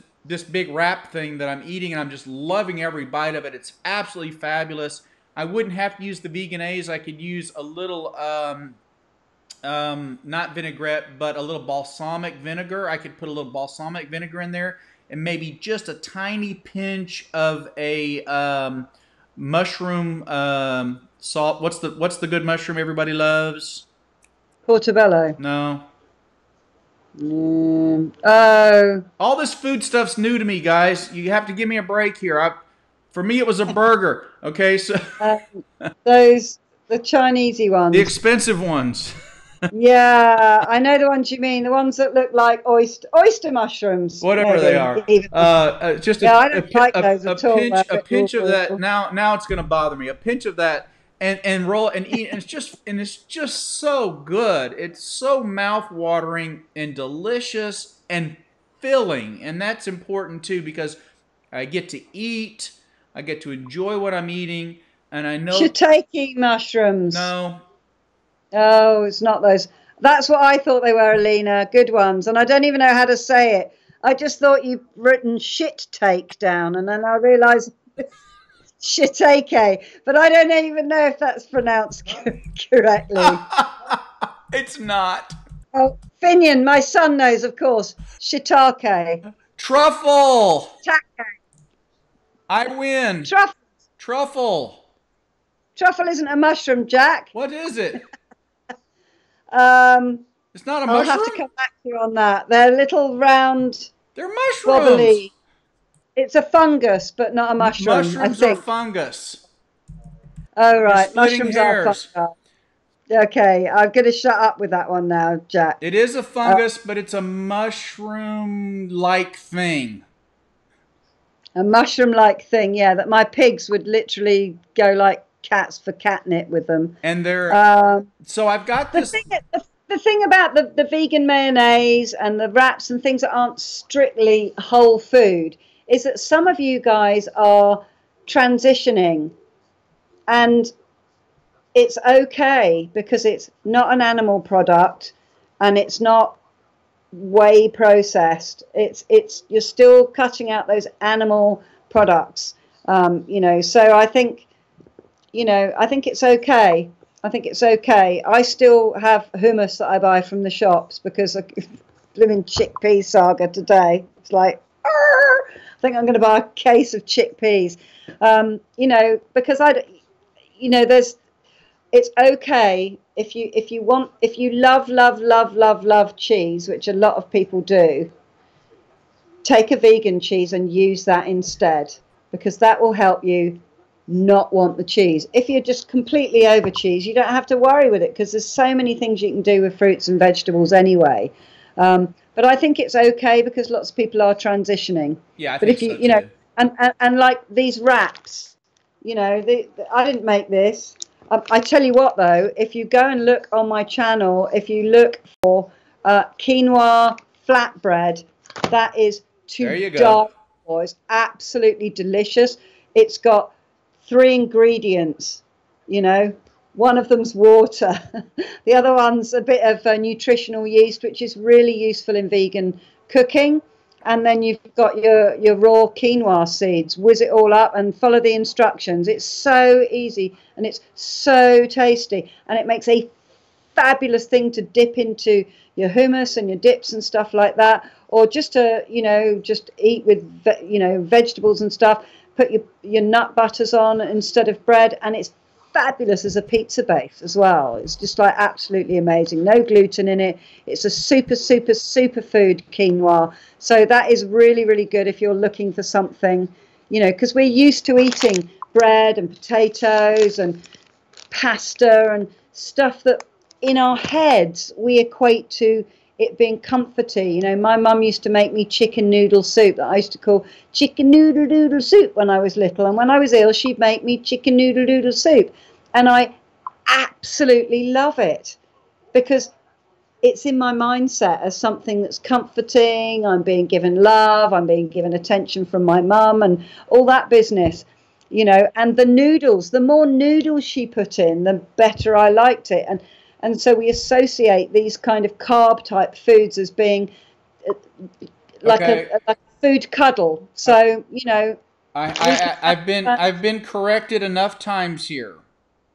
big wrap thing that I'm eating, and I'm just loving every bite of it. It's absolutely fabulous. I wouldn't have to use the Vegenaise. I could use a little, not vinaigrette, but a little balsamic vinegar. I could put a little balsamic vinegar in there, and maybe just a tiny pinch of a mushroom salt. What's the good mushroom everybody loves? Portobello. No. Oh. All this food stuff's new to me, guys. You have to give me a break here. For me, it was a burger. Okay, so the Chinesey ones. The expensive ones. Yeah, I know the ones you mean. The ones that look like oyster mushrooms. Whatever they are. Just I don't like those at all. A pinch of that. Now it's going to bother me. A pinch of that. And roll and eat, and it's just so good. It's so mouth-watering and delicious and filling, and that's important too, because I get to eat, I get to enjoy what I'm eating, and I know shiitake mushrooms. No. Oh, it's not those. That's what I thought they were, Alina. Good ones, and I don't even know how to say it. I just thought you'd written shit take down, and then I realised. Shiitake, but I don't even know if that's pronounced correctly. It's not. Oh, Finian, my son knows, of course. Shiitake. Truffle. Take. I win. Truffle. Truffle isn't a mushroom, Jack. What is it? It's not a mushroom? I'll have to come back to you on that. They're little round. They're mushrooms. Wobbly. It's a fungus, but not a mushroom. Mushrooms are fungus. Oh, right. Mushrooms are fungus. Okay, I'm going to shut up with that one now, Jack. It is a fungus, but it's a mushroom-like thing. A mushroom-like thing, yeah, that my pigs would literally go like cats for catnip with them. And they're... so I've got this... The thing about the vegan mayonnaise and the wraps and things that aren't strictly whole food is that some of you guys are transitioning, and it's okay because it's not an animal product and it's not whey processed. It's you're still cutting out those animal products, you know. So I think, you know, I think it's okay. I think it's okay. I still have hummus that I buy from the shops because I live in chickpea saga today. It's like, I think I'm going to buy a case of chickpeas, you know, because you know, it's okay if you love cheese, which a lot of people do. Take a vegan cheese and use that instead, because that will help you not want the cheese. If you're just completely over cheese, you don't have to worry with it because there's so many things you can do with fruits and vegetables anyway. But I think it's okay because lots of people are transitioning. Yeah, I but think if you so you know, too. and like these wraps, you know, I didn't make this. I tell you what though, if you go and look on my channel, if you look for quinoa flatbread, that is There to you die go. for. It's absolutely delicious. It's got 3 ingredients, you know. One of them's water. The other one's a bit of nutritional yeast, which is really useful in vegan cooking. And then you've got your raw quinoa seeds. Whiz it all up and follow the instructions. It's so easy and it's so tasty. And it makes a fabulous thing to dip into your hummus and your dips and stuff like that. Or just to, you know, just eat with, you know, vegetables and stuff. Put your nut butters on instead of bread. And it's fabulous as a pizza base as well. It's just like absolutely amazing. No gluten in it. It's a super food, quinoa. So that is really, really good if you're looking for something, you know, because we're used to eating bread and potatoes and pasta and stuff that in our heads we equate to it being comforty. You know, my mum used to make me chicken noodle soup that I used to call chicken noodle soup when I was little. And when I was ill, she'd make me chicken noodle soup. And I absolutely love it because it's in my mindset as something that's comforting. I'm being given love. I'm being given attention from my mum and all that business, you know. And the noodles, the more noodles she put in, the better I liked it. And so we associate these kind of carb type foods as being like a food cuddle. So, you know, I've been corrected enough times here.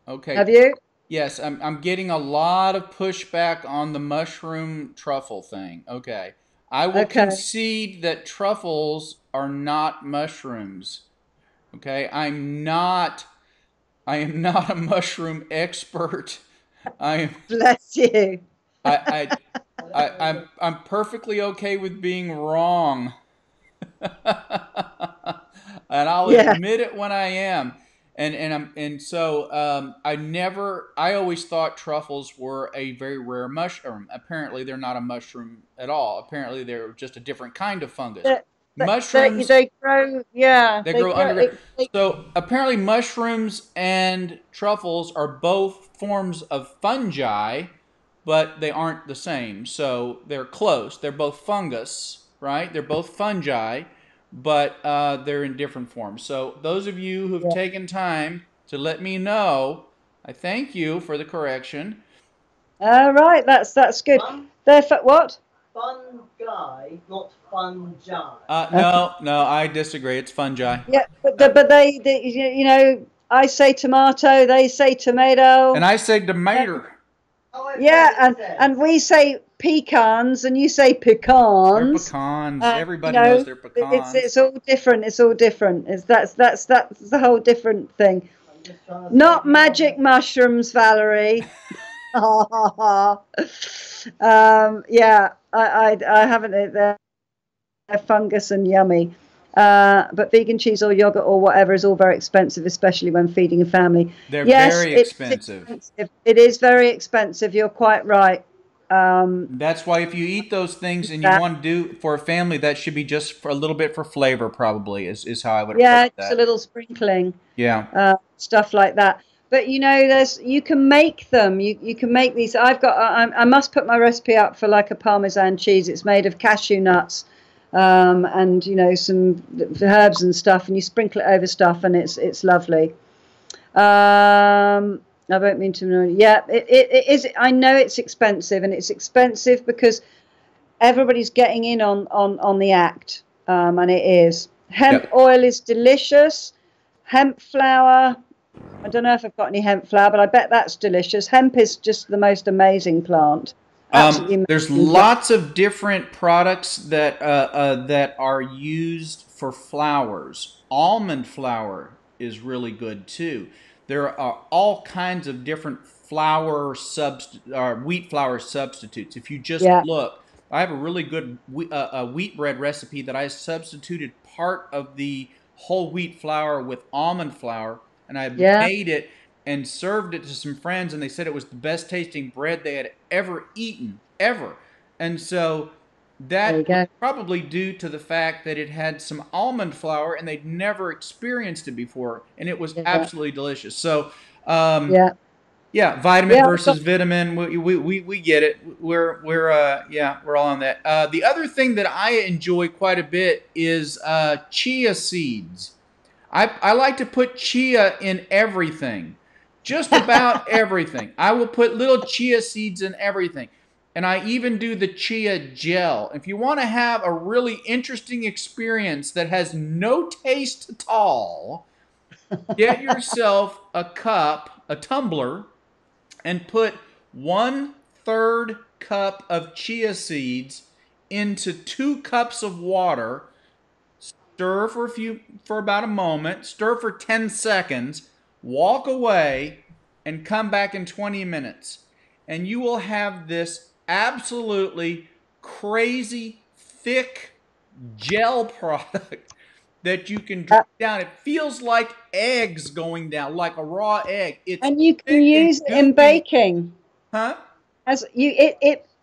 Okay. Have you? Yes, I'm getting a lot of pushback on the mushroom truffle thing. Okay. I will concede that truffles are not mushrooms. Okay? I am not a mushroom expert. Bless you. I'm perfectly okay with being wrong. And I'll admit it when I am. So I always thought truffles were a very rare mushroom. Apparently they're not a mushroom at all. Apparently they're just a different kind of fungus. Mushrooms, they grow, they grow underground. So apparently mushrooms and truffles are both forms of fungi, but they aren't the same. So they're close. They're both fungus, right? They're both fungi, but they're in different forms. So those of you who've taken time to let me know, I thank you for the correction. All right, that's good. What? Fungi, not fungi. No, I disagree. It's fungi. Yeah, but they you know, I say tomato, they say tomato, and I say tomato. Yeah, and we say pecans, and you say pecans. They're pecans. Everybody knows they're pecans. It's all different. It's all different. That's the whole different thing. Not magic mushrooms, Valerie. Yeah, I haven't. They're fungus and yummy. But vegan cheese or yogurt or whatever is all very expensive, especially when feeding a family. They're very expensive. It is very expensive. You're quite right. That's why if you eat those things and you want to do for a family, that should be just for a little bit for flavor, probably is how I would approach that. Yeah, just a little sprinkling. Yeah. Stuff like that. But you know, you can make them. You can make these. I must put my recipe up for like a Parmesan cheese. It's made of cashew nuts, and some herbs and stuff, and you sprinkle it over stuff, and it's lovely. I don't mean to. Yeah, it is. I know it's expensive, and it's expensive because everybody's getting in on the act, and it is. Hemp oil is delicious. Hemp flour. I don't know if I've got any hemp flour, but I bet that's delicious. Hemp is just the most amazing plant. There's lots of different products that that are used for flours. Almond flour is really good too. There are all kinds of different wheat flour substitutes. If you just look, I have a really good wheat bread recipe that I substituted part of the whole wheat flour with almond flour, and I made it and served it to some friends, and they said it was the best tasting bread they had ever eaten, ever. And so that was probably due to the fact that it had some almond flour and they'd never experienced it before, and it was absolutely delicious. So vitamin versus vitamin, we get it. We're all on that. The other thing that I enjoy quite a bit is chia seeds. I like to put chia in everything. Just about everything. I will put little chia seeds in everything. And I even do the chia gel. If you want to have a really interesting experience that has no taste at all, get yourself a tumbler, and put 1/3 cup of chia seeds into 2 cups of water. Stir for about a moment. Stir for 10 seconds. Walk away and come back in 20 minutes. And you will have this absolutely crazy, thick gel product that you can drink down. It feels like eggs going down, like a raw egg. And you can use it in baking. Huh?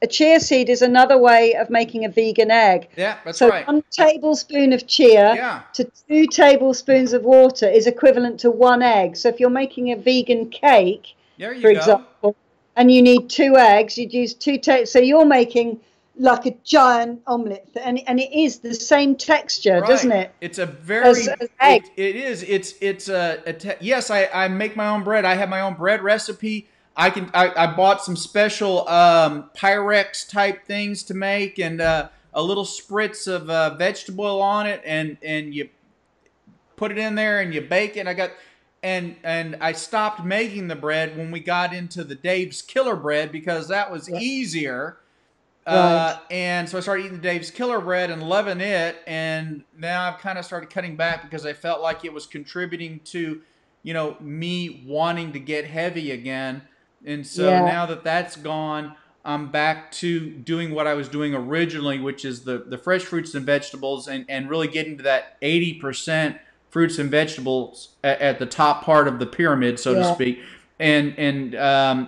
A chia seed is another way of making a vegan egg. Yeah, that's right. So 1 tablespoon of chia to 2 tablespoons of water is equivalent to 1 egg. So if you're making a vegan cake, for example, and you need 2 eggs, you'd use 2 so you're making like a giant omelette, and it is the same texture, doesn't it? It's a very egg. It is. Yes, I make my own bread. I have my own bread recipe. I bought some special Pyrex type things to make, and a little spritz of vegetable oil on it, and you put it in there and you bake it. And I stopped making the bread when we got into the Dave's Killer Bread because that was easier. And so I started eating the Dave's Killer Bread and loving it, and now I've kind of started cutting back because I felt like it was contributing to, me wanting to get heavy again. And so now that that's gone, I'm back to doing what I was doing originally, which is the fresh fruits and vegetables, and really getting to that 80% fruits and vegetables at the top part of the pyramid, so to speak. And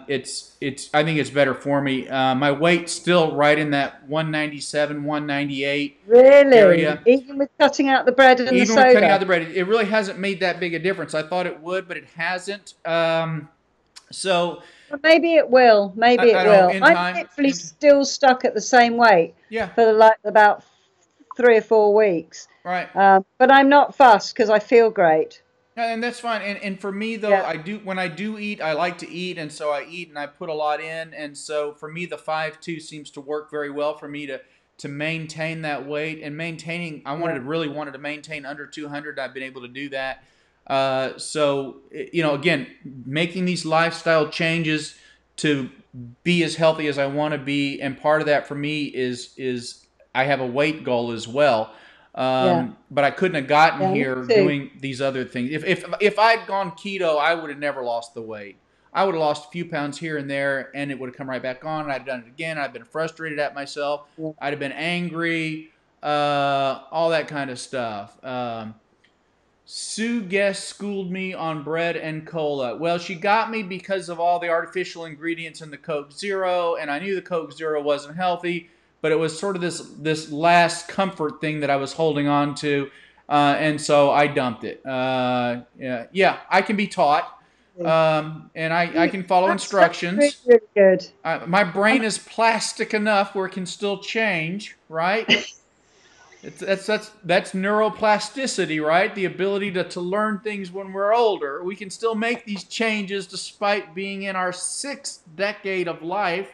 it's I think it's better for me. My weight's still right in that 197, 198 area. Even with cutting out the bread and the soda? Even with cutting out the bread. It really hasn't made that big a difference. I thought it would, but it hasn't. So maybe it will. Maybe it will. I'm literally still stuck at the same weight for about 3 or 4 weeks. Right. But I'm not fussed because I feel great. And that's fine. And for me though, when I do eat, I like to eat, and so I eat and I put a lot in, and so for me the 5'2" seems to work very well for me to maintain that weight and maintaining. I really wanted to maintain under 200. I've been able to do that. So again, making these lifestyle changes to be as healthy as I want to be, and part of that for me is I have a weight goal as well. But I couldn't have gotten here doing these other things. If I'd gone keto, I would have never lost the weight. I would have lost a few pounds here and there, and it would have come right back on. I'd done it again. I'd been frustrated at myself. I'd have been angry, all that kind of stuff. Sue Guest schooled me on bread and cola. Well, she got me because of all the artificial ingredients in the Coke Zero, and I knew the Coke Zero wasn't healthy, but it was sort of this last comfort thing that I was holding on to, and so I dumped it. I can be taught, and I can follow instructions. That's really good. My brain is plastic enough where it can still change, right? That's neuroplasticity, right? The ability to learn things when we're older. We can still make these changes despite being in our sixth decade of life,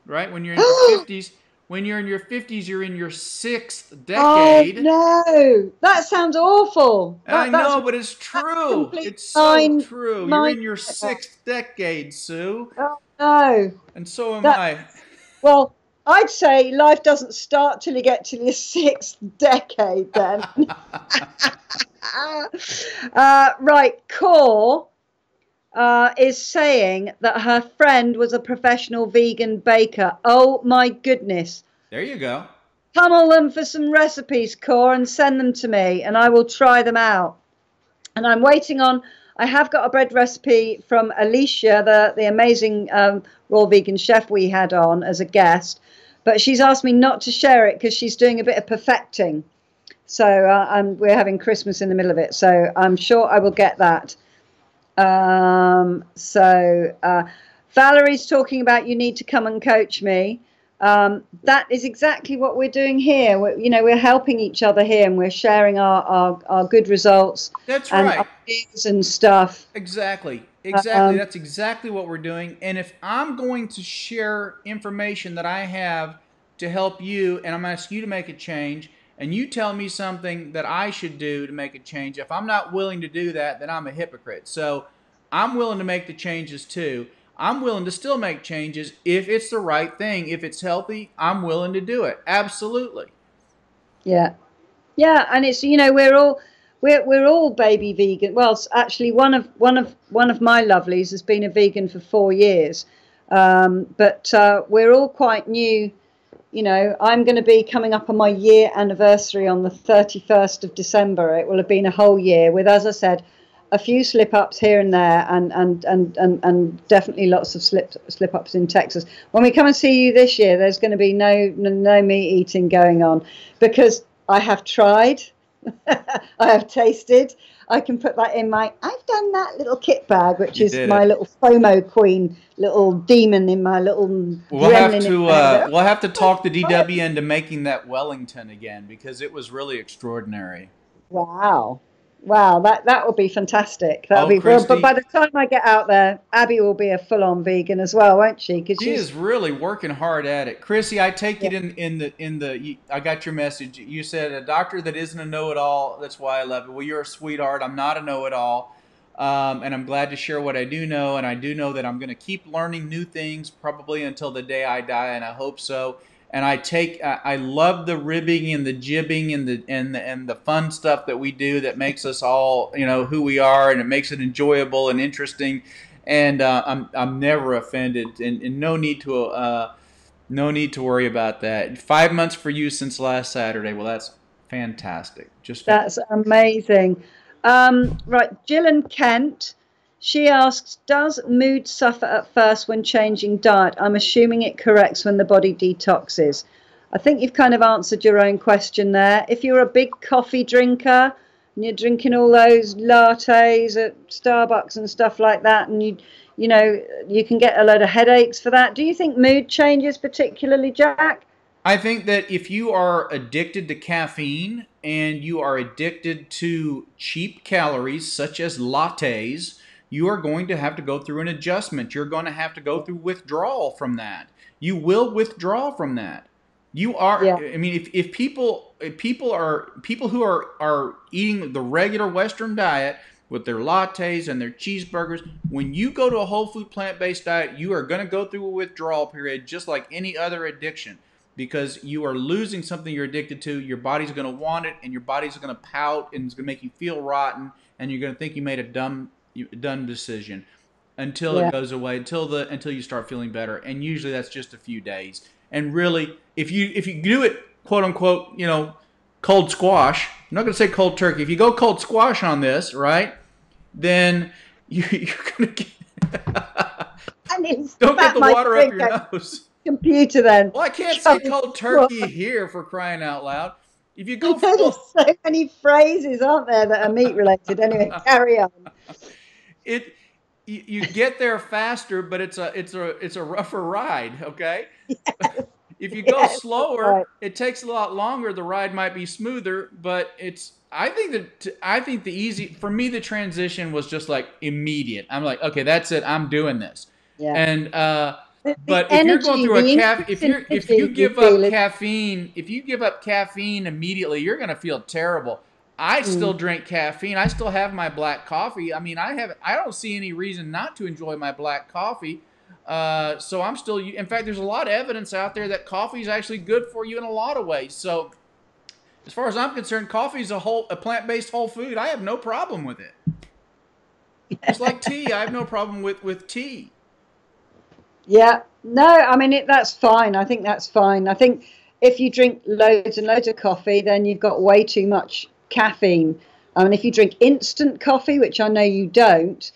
right? When you're in your 50s, when you're in your 50s, you're in your sixth Oh decade. no, that sounds awful. I That's know, but it's true. complete It's so mind true. You're mind. in your sixth decade, Sue, Oh no, and so am that I. well, I'd say life doesn't start till you get to your sixth decade. Then, right, Core is saying that her friend was a professional vegan baker. Oh my goodness. There you go. Pummel them for some recipes, Core, and send them to me, and I will try them out. And I'm waiting on. I have got a bread recipe from Alicia, the amazing raw vegan chef we had on as a guest, but she's asked me not to share it because she's doing a bit of perfecting. So we're having Christmas in the middle of it, so I'm sure I will get that. Valerie's talking about you need to come and coach me. That is exactly what we're doing here. We're helping each other here, and we're sharing our good results. That's and right. Ideas and stuff. Exactly. That's exactly what we're doing. And if I'm going to share information that I have to help you, and I'm going to ask you to make a change, and you tell me something that I should do to make a change, if I'm not willing to do that, then I'm a hypocrite. So I'm willing to make the changes too. I'm willing to still make changes if it's the right thing. If it's healthy, I'm willing to do it. Absolutely. Yeah. Yeah, and it's we're all baby vegan. Well, actually one of my lovelies has been a vegan for 4 years. But we're all quite new. I'm going to be coming up on my year anniversary on the 31st of December. It will have been a whole year with, as I said, a few slip-ups here and there, and definitely lots of slip-ups in Texas. When we come and see you this year, there's going to be no meat eating going on, because I have tried, I have tasted. I can put that in I've done that little kit bag, which is my little FOMO queen, little demon in my little gremlin. We'll have to talk the DW into making that Wellington again, because it was really extraordinary. Wow, that would be fantastic. That'll be Christy, but by the time I get out there, Abby will be a full-on vegan as well, won't she? Because she is really working hard at it. Chrissy, I take it in the. I got your message. You said a doctor that isn't a know-it-all. That's why I love it. Well, you're a sweetheart. I'm not a know-it-all, and I'm glad to share what I do know. And I do know that I'm going to keep learning new things probably until the day I die, and I hope so. And I love the ribbing and the jibbing and the fun stuff that we do that makes us all, who we are, and it makes it enjoyable and interesting. And I'm never offended, and no need to worry about that. 5 months for you since last Saturday. Well, that's fantastic. That's amazing. Right, Jill and Kent. She asks, does mood suffer at first when changing diet? I'm assuming it corrects when the body detoxes. I think you've kind of answered your own question there. If you're a big coffee drinker and you're drinking all those lattes at Starbucks and stuff like that, and you can get a load of headaches for that. Do you think mood changes particularly, Jack? I think that if you are addicted to caffeine and you are addicted to cheap calories such as lattes, you are going to have to go through an adjustment. You're going to have to go through withdrawal from that. You will withdraw from that. You are. Yeah. I mean, if people who are eating the regular Western diet with their lattes and their cheeseburgers, when you go to a whole food plant-based diet, you are going to go through a withdrawal period just like any other addiction, because you are losing something you're addicted to. Your body's going to want it, and your body's going to pout, and it's going to make you feel rotten, and you're going to think you made a dumb decision until it goes away, until you start feeling better. And usually that's just a few days. And really, if you do it, quote unquote, cold squash, I'm not going to say cold turkey. If you go cold squash on this, right, then you're going to get don't get the water up your nose. Computer then. Well, I can't say cold turkey here, for crying out loud. If you go there's so many phrases, aren't there, that are meat related. Anyway, carry on. You get there faster, but it's a rougher ride. Okay. Yes. if you go Yes, slower, right. it takes a lot longer. The ride might be smoother, but it's. I think the easy for me the transition was just like immediate. I'm like, okay, that's it. I'm doing this. Yeah. And The but if you're going energy, through a the if increase in you energy you give feel up is caffeine, if you give up caffeine immediately, you're going to feel terrible. I still mm, drink caffeine. I still have my black coffee. I mean, I don't see any reason not to enjoy my black coffee. So I'm still. In fact, there's a lot of evidence out there that coffee is actually good for you in a lot of ways. So as far as I'm concerned, coffee is a plant-based whole food. I have no problem with it. Just like tea, I have no problem with tea. yeah. No, I mean that's fine. I think that's fine. I think if you drink loads and loads of coffee, then you've got way too much caffeine. I mean, if you drink instant coffee, which I know you don't,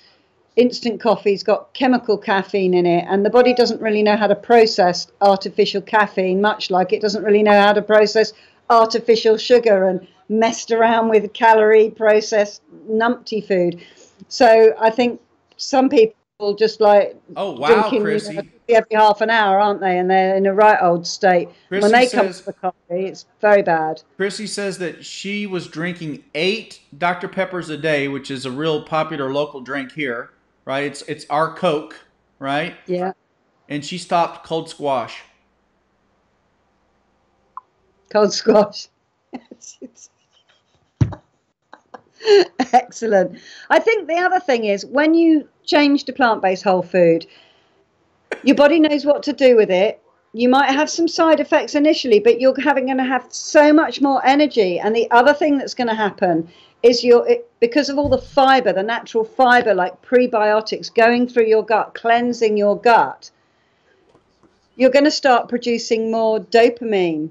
instant coffee's got chemical caffeine in it, and the body doesn't really know how to process artificial caffeine, much like it doesn't really know how to process artificial sugar and messed around with calorie processed numpty food. So I think some people just like Oh wow, drinking, you know, Chrissy. every half an hour, aren't they? And they're in a right old state. When Chrissy they come to says the coffee, it's very bad. Chrissy says that she was drinking 8 Dr. Peppers a day, which is a real popular local drink here, right? It's our Coke, right? Yeah, And she stopped cold squash. cold squash. It's excellent. I think the other thing is when you change to plant-based whole food, your body knows what to do with it. You might have some side effects initially, but you're going to have so much more energy. And the other thing that's going to happen is because of all the fiber, the natural fiber, like prebiotics going through your gut, cleansing your gut, you're going to start producing more dopamine,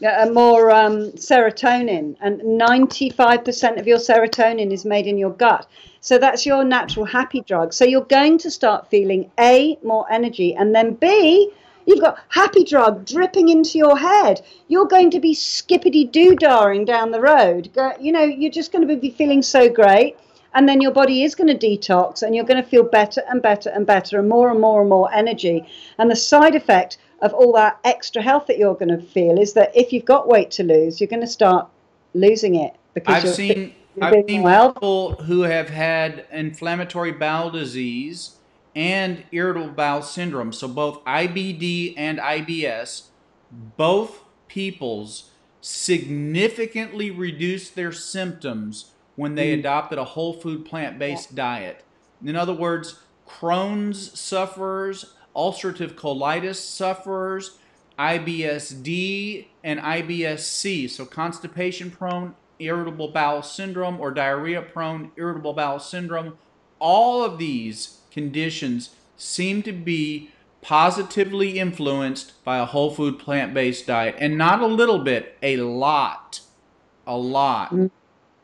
more serotonin, and 95% of your serotonin is made in your gut. So that's your natural happy drug. So you're going to start feeling A, more energy, and then B, you've got happy drug dripping into your head. You're going to be skippity doo-daring down the road. You know, you're just going to be feeling so great. And then your body is going to detox and you're going to feel better and better and better and more and more and more energy. And the side effect of all that extra health that you're going to feel is that if you've got weight to lose, you're going to start losing it because I've seen you're being more healthy. people who have had inflammatory bowel disease and irritable bowel syndrome, so both IBD and IBS, both peoples significantly reduced their symptoms when they adopted a whole food plant-based diet. In other words, Crohn's sufferers, ulcerative colitis sufferers, IBS-D and IBS-C, so constipation prone irritable bowel syndrome or diarrhea prone irritable bowel syndrome, all of these conditions seem to be positively influenced by a whole food plant-based diet, and not a little bit, a lot.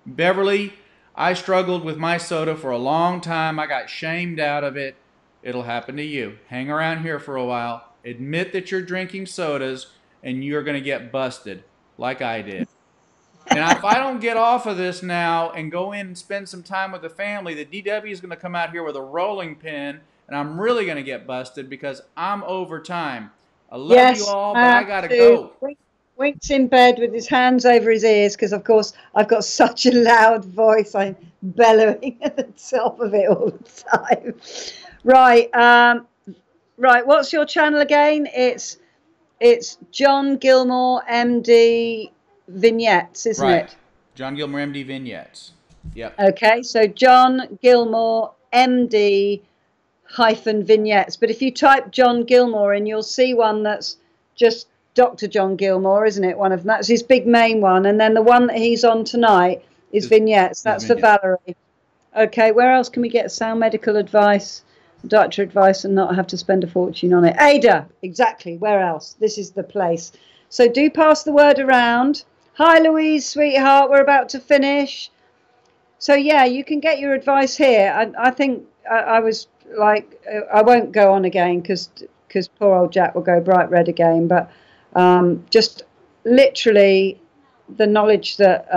Beverly, I struggled with my soda for a long time. I got shamed out of it. It'll happen to you. Hang around here for a while. Admit that you're drinking sodas and you're going to get busted like I did. And if I don't get off of this now and go in and spend some time with the family, the DW is going to come out here with a rolling pin and I'm really going to get busted because I'm over time. I love you all, but I got to go. Wink's in bed with his hands over his ears because, of course, I've got such a loud voice. I'm bellowing at the top of it all the time. Right. Right. What's your channel again? It's John Gilmore, MD Vignettes, isn't it? John Gilmore, MD Vignettes. Yep. Okay. So John Gilmore, MD Vignettes. But if you type John Gilmore in, you'll see one that's just Dr. John Gilmore, isn't it? One of them. That's his big main one. And then the one that he's on tonight is Vignettes. That's for Valerie. Okay, where else can we get sound medical advice, doctor advice, and not have to spend a fortune on it? Ada, exactly. Where else? This is the place. So do pass the word around. Hi, Louise, sweetheart. We're about to finish. So, yeah, you can get your advice here. I think I was like, I won't go on again because poor old Jack will go bright red again. But just literally the knowledge that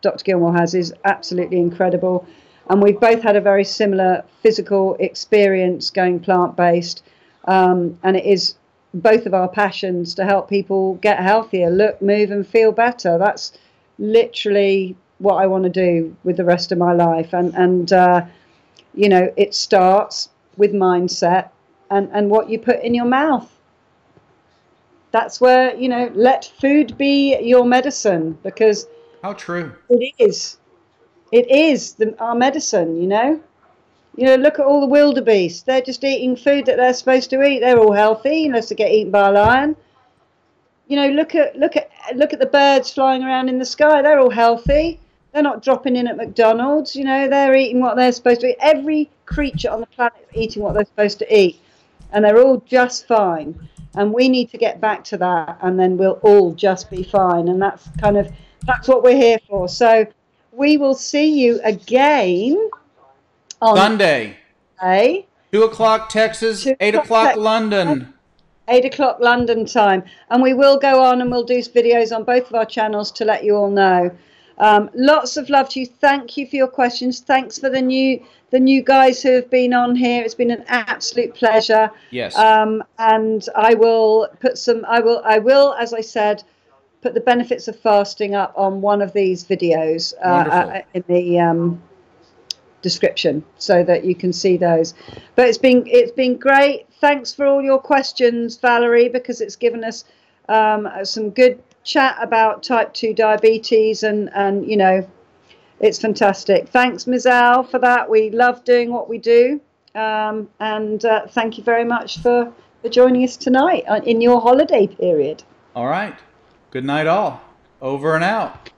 Dr. Gilmore has is absolutely incredible. And we've both had a very similar physical experience going plant-based. And it is both of our passions to help people get healthier, look, move, and feel better. That's literally what I want to do with the rest of my life. And you know, it starts with mindset and what you put in your mouth. That's where, you know, let food be your medicine, because How true. it is. It is our medicine, you know. You know, look at all the wildebeest. They're just eating food that they're supposed to eat. They're all healthy unless they get eaten by a lion. You know, look at the birds flying around in the sky. They're all healthy. They're not dropping in at McDonald's. You know, they're eating what they're supposed to eat. Every creature on the planet is eating what they're supposed to eat, and they're all just fine. And we need to get back to that, and then we'll all just be fine. And that's what we're here for. So we will see you again on Sunday. 2 o'clock Texas, 2 8 o'clock London. 8 o'clock London time, and we will go on and we'll do videos on both of our channels to let you all know. Lots of love to you. Thank you for your questions. Thanks for the new guys who have been on here. It's been an absolute pleasure. Yes. And I will put I will, as I said, put the benefits of fasting up on one of these videos in the description, so that you can see those. But it's been great. Thanks for all your questions, Valerie, because it's given us some good chat about type 2 diabetes, and you know, it's fantastic. Thanks, Ms. Al, for that. We love doing what we do, and thank you very much for joining us tonight in your holiday period. All right. Good night, all. Over and out.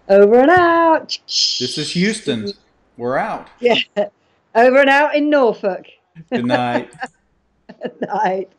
Over and out. This is Houston. We're out. Yeah. Over and out in Norfolk. Good night. Good night.